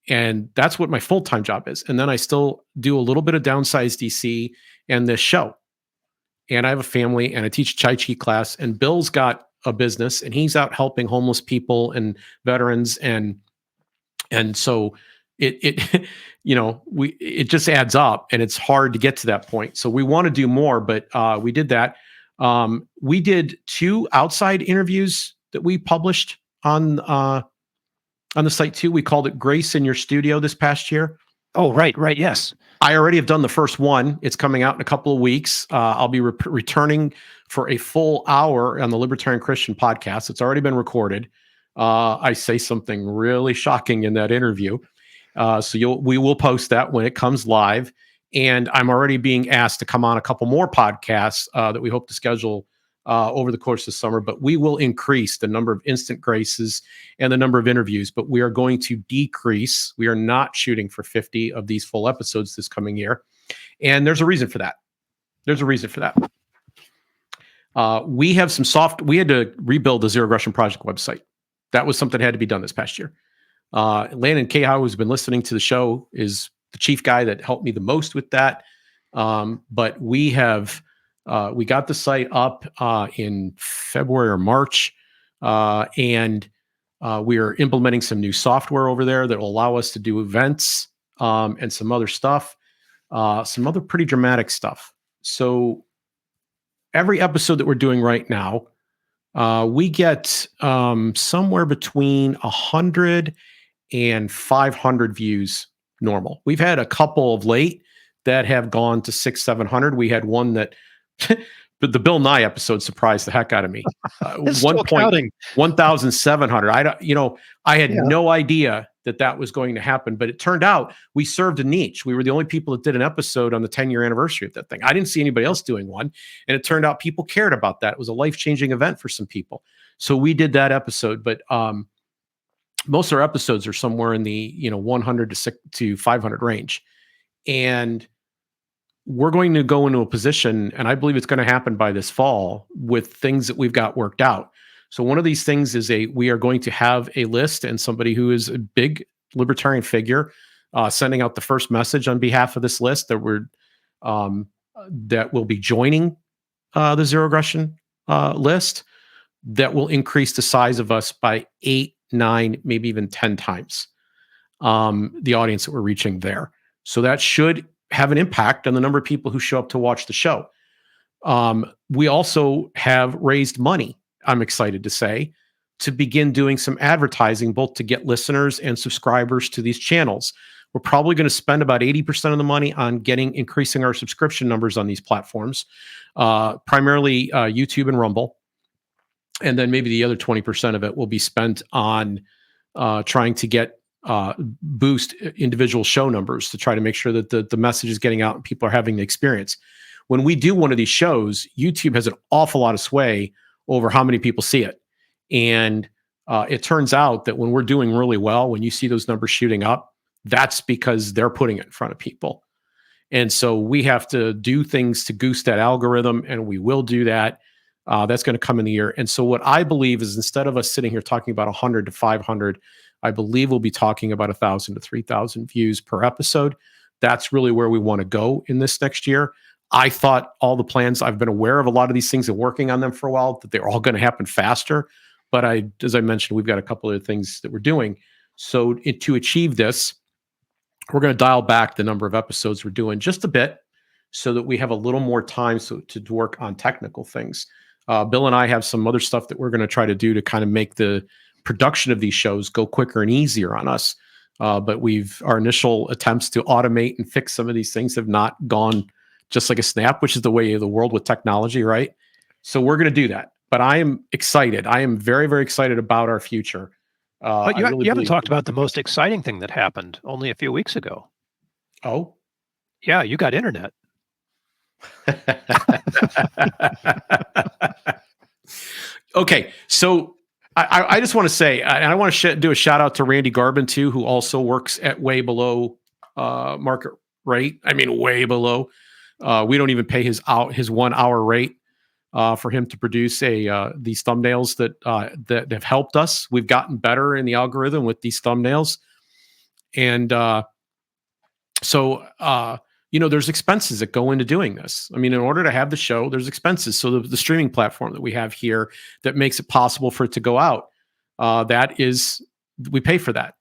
And that's what my full-time job is. And then I still do a little bit of Downsize DC and this show. And I have a family, and I teach Tai Chi class, and Bill's got a business, and he's out helping homeless people and veterans. And so it it just adds up, and it's hard to get to that point. So we want to do more, but we did that. We did 2 outside interviews that we published on the site too. We called it Grace in Your Studio this past year.
Oh, right. Yes.
I already have done the first one. It's coming out in a couple of weeks. I'll be returning for a full hour on the Libertarian Christian podcast. It's already been recorded. I say something really shocking in that interview. So we will post that when it comes live. And I'm already being asked to come on a couple more podcasts that we hope to schedule over the course of summer. But we will increase the number of instant graces and the number of interviews, but we are going to decrease. We are not shooting for 50 of these full episodes this coming year. And there's a reason for that. We have we had to rebuild the Zero Aggression Project website. That was something that had to be done this past year. Landon Cahow, who's been listening to the show, is the chief guy that helped me the most with that. But we got the site up in February or March, and we are implementing some new software over there that will allow us to do events and some other stuff, some other pretty dramatic stuff. So every episode that we're doing right now, we get somewhere between 100 and 500 views normal. We've had a couple of late that have gone to 600-700. We had one that but the Bill Nye episode surprised the heck out of me. 1,700. I had no idea that was going to happen, but it turned out we served a niche. We were the only people that did an episode on the 10-year anniversary of that thing. I didn't see anybody else doing one, and it turned out people cared about that. It was a life-changing event for some people. So we did that episode, but most of our episodes are somewhere in the 100 to 500 range. And we're going to go into a position, and I believe it's going to happen by this fall, with things that we've got worked out. So one of these things is we are going to have a list, and somebody who is a big libertarian figure sending out the first message on behalf of this list that will be joining the Zero Aggression list, that will increase the size of us by 8, 9, maybe even 10 times the audience that we're reaching there. So that should have an impact on the number of people who show up to watch the show. We also have raised money, I'm excited to say, to begin doing some advertising, both to get listeners and subscribers to these channels. We're probably going to spend about 80% of the money on increasing our subscription numbers on these platforms, primarily YouTube and Rumble. And then maybe the other 20% of it will be spent on trying to boost individual show numbers, to try to make sure that the message is getting out and people are having the experience. When we do one of these shows, YouTube has an awful lot of sway over how many people see it. And it turns out that when we're doing really well, when you see those numbers shooting up, that's because they're putting it in front of people. And so we have to do things to goose that algorithm, and we will do that. That's going to come in the year. And so what I believe is, instead of us sitting here talking about 100 to 500, I believe we'll be talking about 1,000 to 3,000 views per episode. That's really where we want to go in this next year. I thought all the plans, I've been aware of a lot of these things and working on them for a while, that they're all going to happen faster. But as I mentioned, we've got a couple of things that we're doing. So to achieve this, we're going to dial back the number of episodes we're doing just a bit, so that we have a little more time to work on technical things. Bill and I have some other stuff that we're going to try to do to kind of make the production of these shows go quicker and easier on us. But our initial attempts to automate and fix some of these things have not gone just like a snap, which is the way of the world with technology, right? So we're going to do that. But I am excited. I am very, very excited about our future.
But you haven't talked about the most exciting thing that happened only a few weeks ago.
Oh?
Yeah, you got internet.
Okay, so I just want to say, and I want to do a shout out to Randy Garbin too, who also works at way below market rate. I mean, way below. We don't even pay his 1 hour rate for him to produce these thumbnails that have helped us. We've gotten better in the algorithm with these thumbnails, and there's expenses that go into doing this. I mean, in order to have the show, there's expenses. So the streaming platform that we have here that makes it possible for it to go out, we pay for that.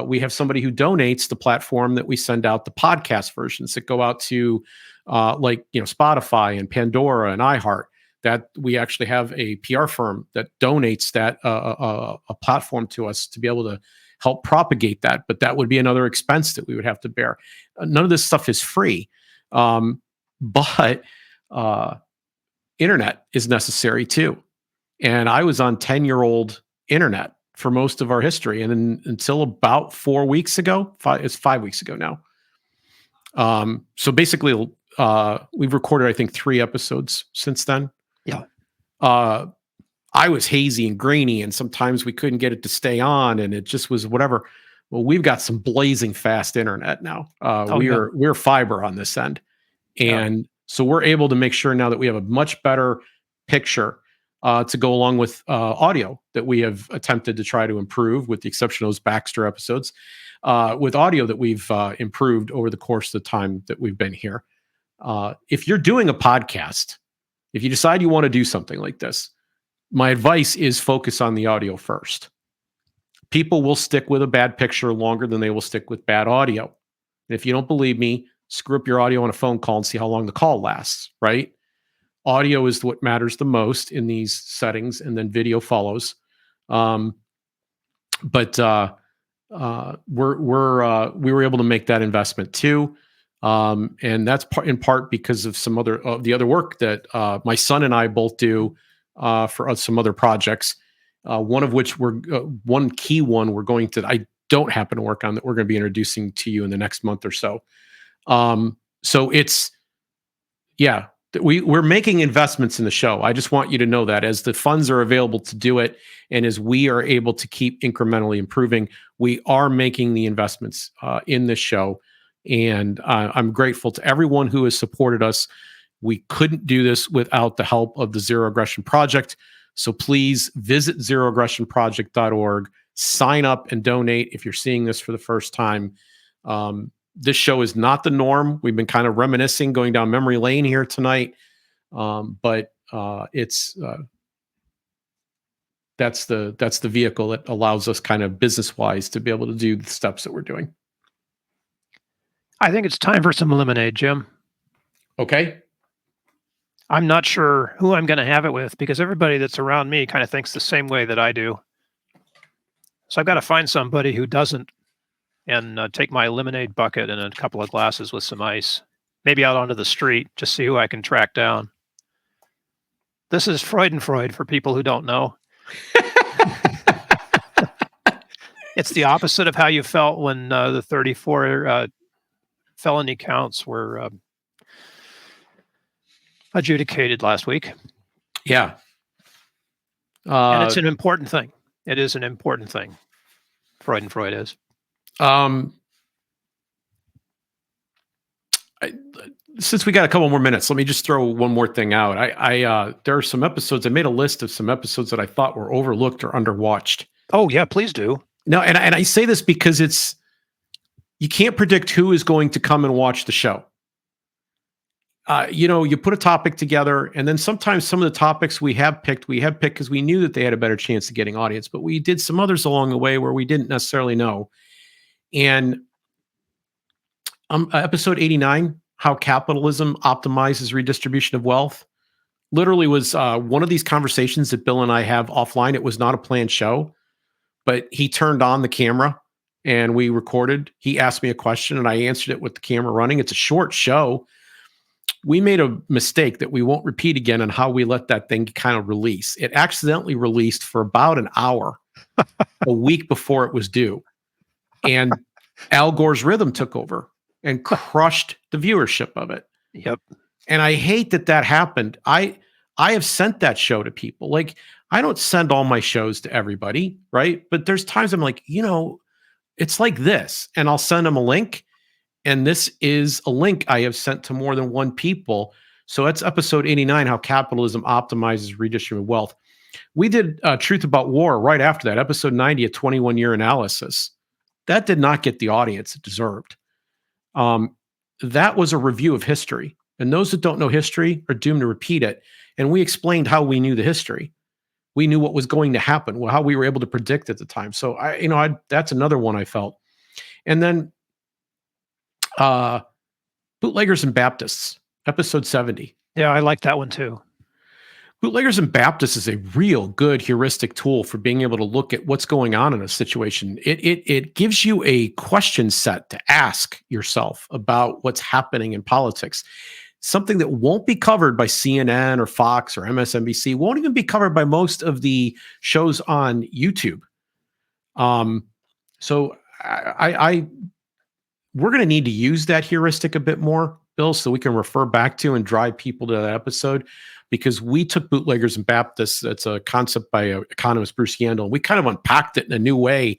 We have somebody who donates the platform that we send out the podcast versions that go out to Spotify and Pandora and iHeart. That we actually have a PR firm that donates that a platform to us to be able to help propagate that. But that would be another expense that we would have to bear. None of this stuff is free, but internet is necessary too. And I was on 10-year-old internet for most of our history, and then until about 4 weeks ago, it's 5 weeks ago now. So basically, we've recorded, I think, 3 episodes since then.
Yeah.
I was hazy and grainy, and sometimes we couldn't get it to stay on, and it just was whatever. Well, we've got some blazing fast internet now. We're fiber on this end, and so we're able to make sure now that we have a much better picture to go along with audio that we have attempted to try to improve, with the exception of those Baxter episodes, with audio that we've improved over the course of the time that we've been here. If you're doing a podcast, if you decide you want to do something like this, my advice is focus on the audio first. People will stick with a bad picture longer than they will stick with bad audio. And if you don't believe me, screw up your audio on a phone call and see how long the call lasts, right? Audio is what matters the most in these settings, and then video follows. We were able to make that investment too. And that's in part because of some the other work that my son and I both do for some other projects. One of which one key one I don't happen to work on, that we're going to be introducing to you in the next month or so. So we're making investments in the show. I just want you to know that as the funds are available to do it, and as we are able to keep incrementally improving, we are making the investments in this show. And I'm grateful to everyone who has supported us. We couldn't do this without the help of the Zero Aggression Project. So please visit zeroaggressionproject.org, sign up and donate if you're seeing this for the first time. This show is not the norm. We've been kind of reminiscing, going down memory lane here tonight. But that's the vehicle that allows us kind of business-wise to be able to do the steps that we're doing.
I think it's time for some lemonade, Jim.
Okay.
I'm not sure who I'm going to have it with, because everybody that's around me kind of thinks the same way that I do. So I've got to find somebody who doesn't, and take my lemonade bucket and a couple of glasses with some ice, maybe out onto the street, just see who I can track down. This is Freudenfreud for people who don't know. It's the opposite of how you felt when the 34 felony counts were adjudicated last week.
Yeah.
And it's an important thing. It is an important thing. Freudenfreud is.
Since we got a couple more minutes, let me just throw one more thing out. There are some episodes. I made a list of some episodes that I thought were overlooked or underwatched.
Oh yeah, please do.
No, and I say this because you can't predict who is going to come and watch the show. You put a topic together, and then sometimes some of the topics we have picked because we knew that they had a better chance of getting audience, but we did some others along the way where we didn't necessarily know. And episode 89, How Capitalism Optimizes Redistribution of Wealth, literally was one of these conversations that Bill and I have offline. It was not a planned show, but he turned on the camera and we recorded. He asked me a question and I answered it with the camera running. It's a short show. We made a mistake that we won't repeat again on how we let that thing kind of release. It accidentally released for about an hour, a week before it was due. And Al Gore's rhythm took over and crushed the viewership of it.
Yep.
And I hate that happened. I I have sent that show to people. Like, I don't send all my shows to everybody, right? But there's times I'm like, it's like this, and I'll send them a link. And this is a link I have sent to more than one people. So that's episode 89, How Capitalism Optimizes Redistributing Wealth. We did Truth About War right after that, episode 90, a 21-year analysis. That did not get the audience it deserved. That was a review of history. And those that don't know history are doomed to repeat it. And we explained how we knew the history. We knew what was going to happen, how we were able to predict at the time. So that's another one I felt. And then Bootleggers and Baptists, episode 70.
Yeah, I like that one too.
Bootleggers and Baptists is a real good heuristic tool for being able to look at what's going on in a situation. It gives you a question set to ask yourself about what's happening in politics. Something that won't be covered by CNN or Fox or MSNBC, won't even be covered by most of the shows on YouTube. So we're going to need to use that heuristic a bit more, Bill, so we can refer back to and drive people to that episode, because we took Bootleggers and Baptists. That's a concept by economist Bruce Yandel. And we kind of unpacked it in a new way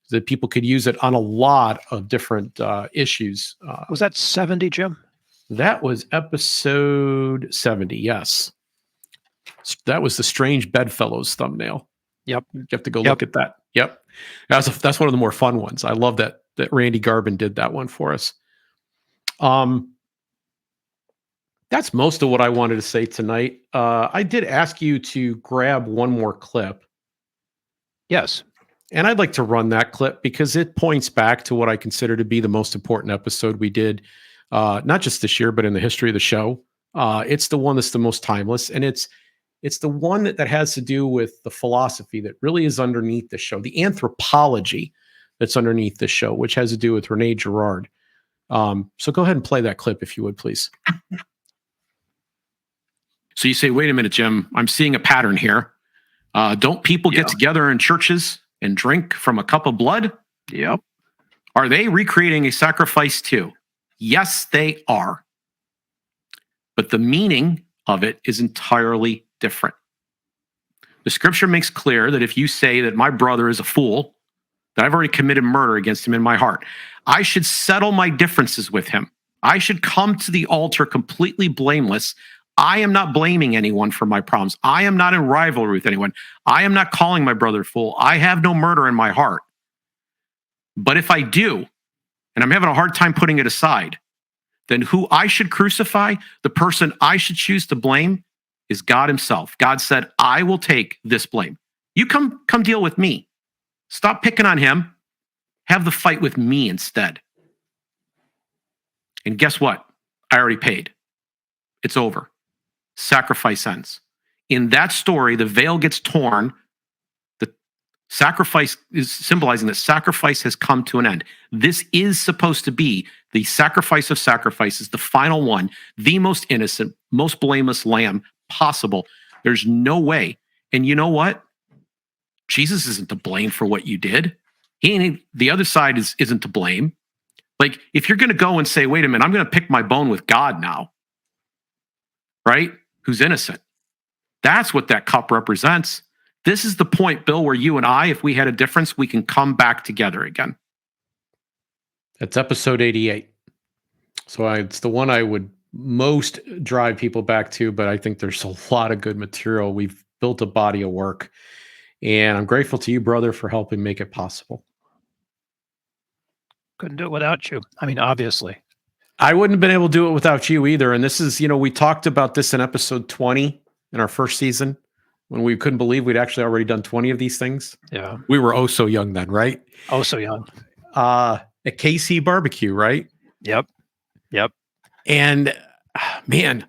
that people could use it on a lot of different issues.
Was that 70, Jim?
That was episode 70, yes. That was the Strange Bedfellows thumbnail.
Yep.
You have to go look at that. Yep. That's one of the more fun ones. I love that Randy Garbin did that one for us. That's most of what I wanted to say tonight. I did ask you to grab one more clip.
Yes.
And I'd like to run that clip because it points back to what I consider to be the most important episode we did, not just this year, but in the history of the show. It's the one that's the most timeless, and it's the one that has to do with the philosophy that really is underneath the show, the anthropology that's underneath the show, which has to do with Rene Girard. So go ahead and play that clip if you would, please.
So you say, wait a minute, Jim, I'm seeing a pattern here. Don't people get together in churches and drink from a cup of blood?
Yep.
Are they recreating a sacrifice too? Yes, they are. But the meaning of it is entirely different. The scripture makes clear that if you say that my brother is a fool, that I've already committed murder against him in my heart, I should settle my differences with him. I should come to the altar completely blameless. I am not blaming anyone for my problems. I am not in rivalry with anyone. I am not calling my brother a fool. I have no murder in my heart. But if I do, and I'm having a hard time putting it aside, then who I should crucify, the person I should choose to blame, is God himself. God said, I will take this blame. You come deal with me. Stop picking on him. Have the fight with me instead. And guess what? I already paid. It's over. Sacrifice ends. In that story, the veil gets torn. The sacrifice is symbolizing that sacrifice has come to an end. This is supposed to be the sacrifice of sacrifices, the final one, the most innocent, most blameless lamb possible. There's no way. And you know what? Jesus isn't to blame for what you did. The other side isn't to blame. Like, if you're going to go and say, wait a minute, I'm going to pick my bone with God now, right? Who's innocent. That's what that cup represents. This is the point, Bill, where you and I, if we had a difference, we can come back together again.
That's episode 88. So it's the one I would most drive people back to, but I think there's a lot of good material. We've built a body of work, and I'm grateful to you, brother, for helping make it possible.
Couldn't do it without you. I mean, obviously.
I wouldn't have been able to do it without you either. And this is, we talked about this in episode 20 in our first season when we couldn't believe we'd actually already done 20 of these things.
Yeah.
We were oh so young then, right?
Oh, so young.
At KC Barbecue, right?
Yep.
And man,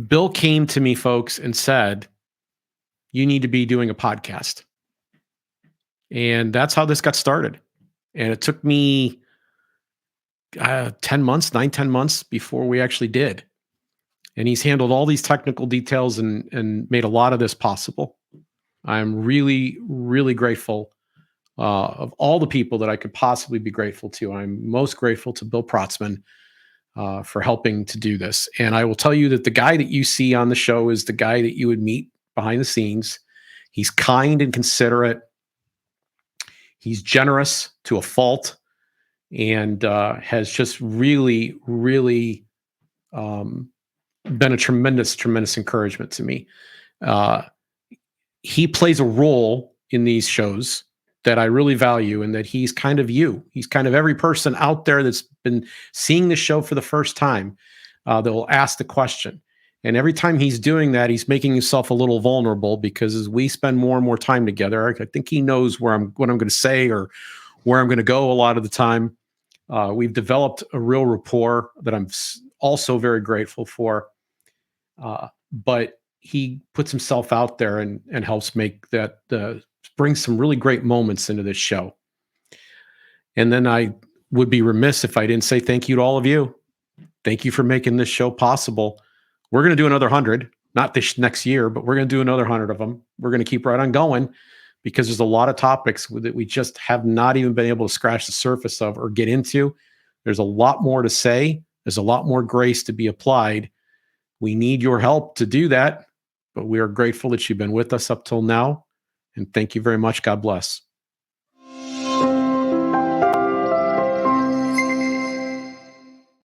Bill came to me, folks, and said, you need to be doing a podcast. And that's how this got started. And it took me 10 months before we actually did. And he's handled all these technical details and made a lot of this possible. I'm really, really grateful of all the people that I could possibly be grateful to. I'm most grateful to Bill Protzman for helping to do this. And I will tell you that the guy that you see on the show is the guy that you would meet behind the scenes. He's kind and considerate. He's generous to a fault, and has just really, really been a tremendous, tremendous encouragement to me. He plays a role in these shows that I really value, and that he's kind of you. He's kind of every person out there that's been seeing the show for the first time that will ask the question. And every time he's doing that, he's making himself a little vulnerable, because as we spend more and more time together, I think he knows what I'm going to say or where I'm going to go a lot of the time. We've developed a real rapport that I'm also very grateful for. But he puts himself out there and helps make that, bring some really great moments into this show. And then I would be remiss if I didn't say thank you to all of you. Thank you for making this show possible. We're going to do another 100, not this next year, but we're going to do another 100 of them. We're going to keep right on going, because there's a lot of topics that we just have not even been able to scratch the surface of or get into. There's a lot more to say. There's a lot more grace to be applied. We need your help to do that, but we are grateful that you've been with us up till now. And thank you very much. God bless.